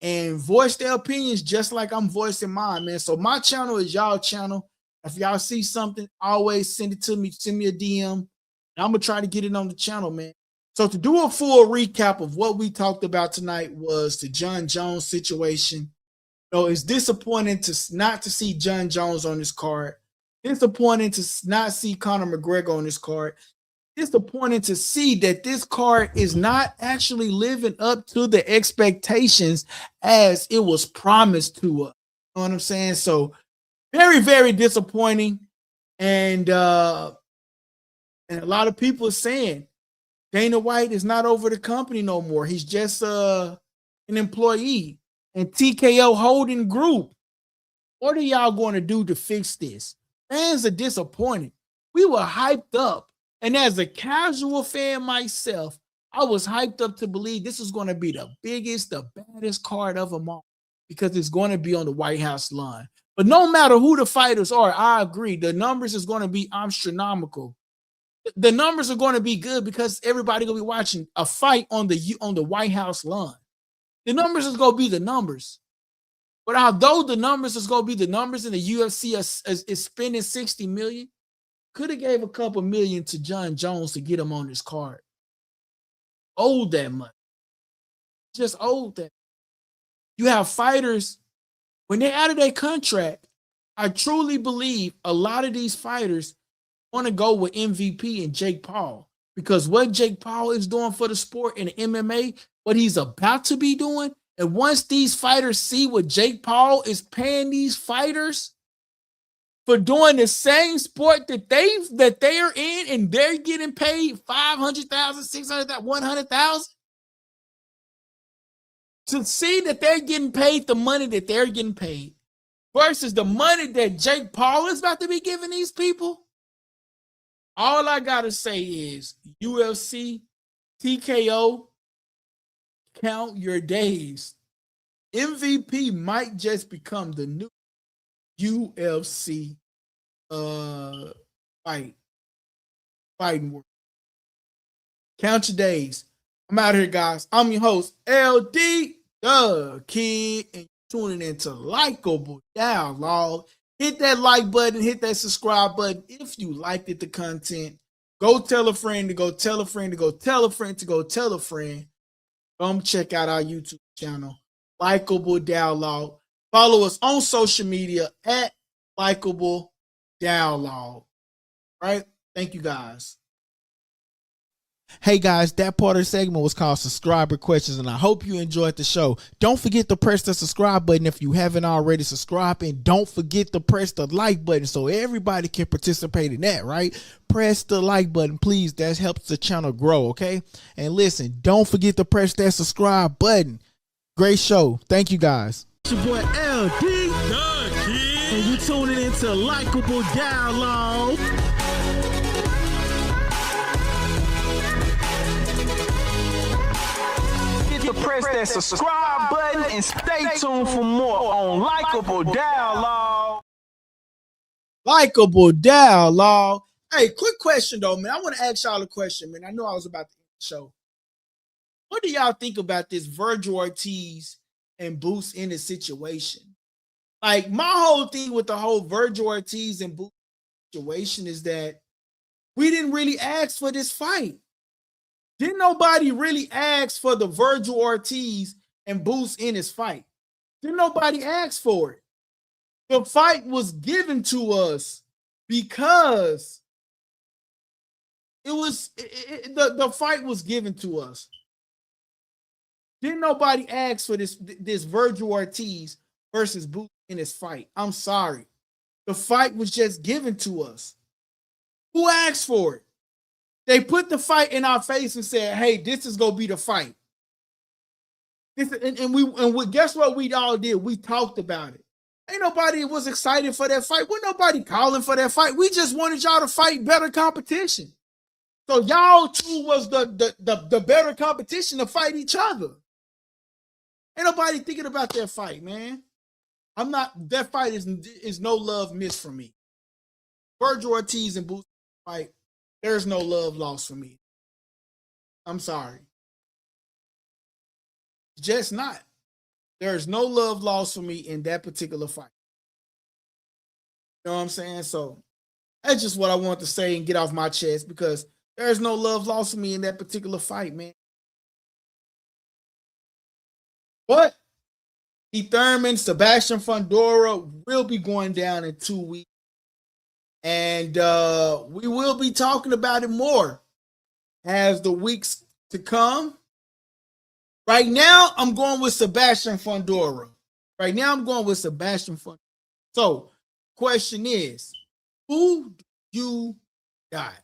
Speaker 1: and voice their opinions just like I'm voicing mine, man. So my channel is y'all channel. If y'all see something, always send it to me. Send me a DM. And I'm going to try to get it on the channel, man. So to do a full recap of what we talked about tonight was the Jon Jones situation. So it's disappointing not to see Jon Jones on this card. Disappointing to not see Conor McGregor on this card. Disappointing to see that this card is not actually living up to the expectations as it was promised to us. You know what I'm saying? So very, very disappointing. And a lot of people are saying DanaWhite is not over the company no more. He's just an employee. And TKO Holding Group, what are y'all going to do to fix this? Fans are disappointed. We were hyped up. And as a casual fan myself, I was hyped up to believe this is going to be the biggest, the baddest card of them all because it's going to be on the White House lawn. But no matter who the fighters are, I agree. The numbers is going to be astronomical. The numbers are going to be good because everybody going to be watching a fight on the White House lawn. The numbers is going to be the numbers. But although the numbers is going to be the numbers and the UFC is spending $60 million, could have gave a couple million to Jon Jones to get him on this card. Owed that money. Just owed that. You have fighters, when they're out of their contract, I truly believe a lot of these fighters want to go with MVP and Jake Paul. Because what Jake Paul is doing for the sport in the MMA, what he's about to be doing, and once these fighters see what Jake Paul is paying these fighters, for doing the same sport that they are in, and they're getting paid $500,000, $600,000, $100,000. To see that they're getting paid the money that they're getting paid versus the money that Jake Paul is about to be giving these people. All I gotta say is UFC, TKO, count your days. MVP might just become the new UFC fighting world. Count your days. I'm out here, guys. I'm your host, LD the Kid, and you're tuning into Likeable Dialogue. Hit that like button, hit that subscribe button. If you liked the content, go tell a friend to go tell a friend to go tell a friend to go tell a friend. Come check out our YouTube channel, Likeable Dialogue. Follow us on social media at Likeable Dialogue. Right? Thank you, guys. Hey guys, that part of the segment was called Subscriber Questions, and I hope you enjoyed the show. Don't forget to press the subscribe button if you haven't already subscribed, and don't forget to press the like button so everybody can participate in that, right? Press the like button, please. That helps the channel grow, okay? And listen, don't forget to press that subscribe button. Great show. Thank you, guys. It's your boy LD, the Kid, and you tuning into Likeable Dialogue.
Speaker 5: Press that subscribe button and stay tuned for more on Likeable Dialogue.
Speaker 1: Likeable Dialogue. Hey, quick question though, man. I want to ask y'all a question, man. I know I was about to end the show. What do y'all think about this Virgil Ortiz and Boots in the situation? Like, my whole thing with the whole Virgil Ortiz and Boots situation is that we didn't really ask for this fight. Didn't nobody really ask for the Virgil Ortiz and Boots in his fight? Didn't nobody ask for it? The fight was given to us because the fight was given to us. Didn't nobody ask for this Virgil Ortiz versus Boots in his fight? I'm sorry. The fight was just given to us. Who asked for it? They put the fight in our face and said, hey, this is going to be the fight. Guess what we all did? We talked about it. Ain't nobody was excited for that fight. Wasn't nobody calling for that fight. We just wanted y'all to fight better competition. So y'all two was the better competition to fight each other. Ain't nobody thinking about that fight, man. That fight is no love missed from me. Virgil Ortiz and Boots fight. There's no love lost for me. I'm sorry. Just not. There's no love lost for me in that particular fight. You know what I'm saying? So that's just what I want to say and get off my chest, because there's no love lost for me in that particular fight, man. But Thurman, Sebastian Fundora will be going down in 2 weeks. And we will be talking about it more as the weeks to come. Right now, I'm going with Sebastian Fundora. So, question is, who do you got?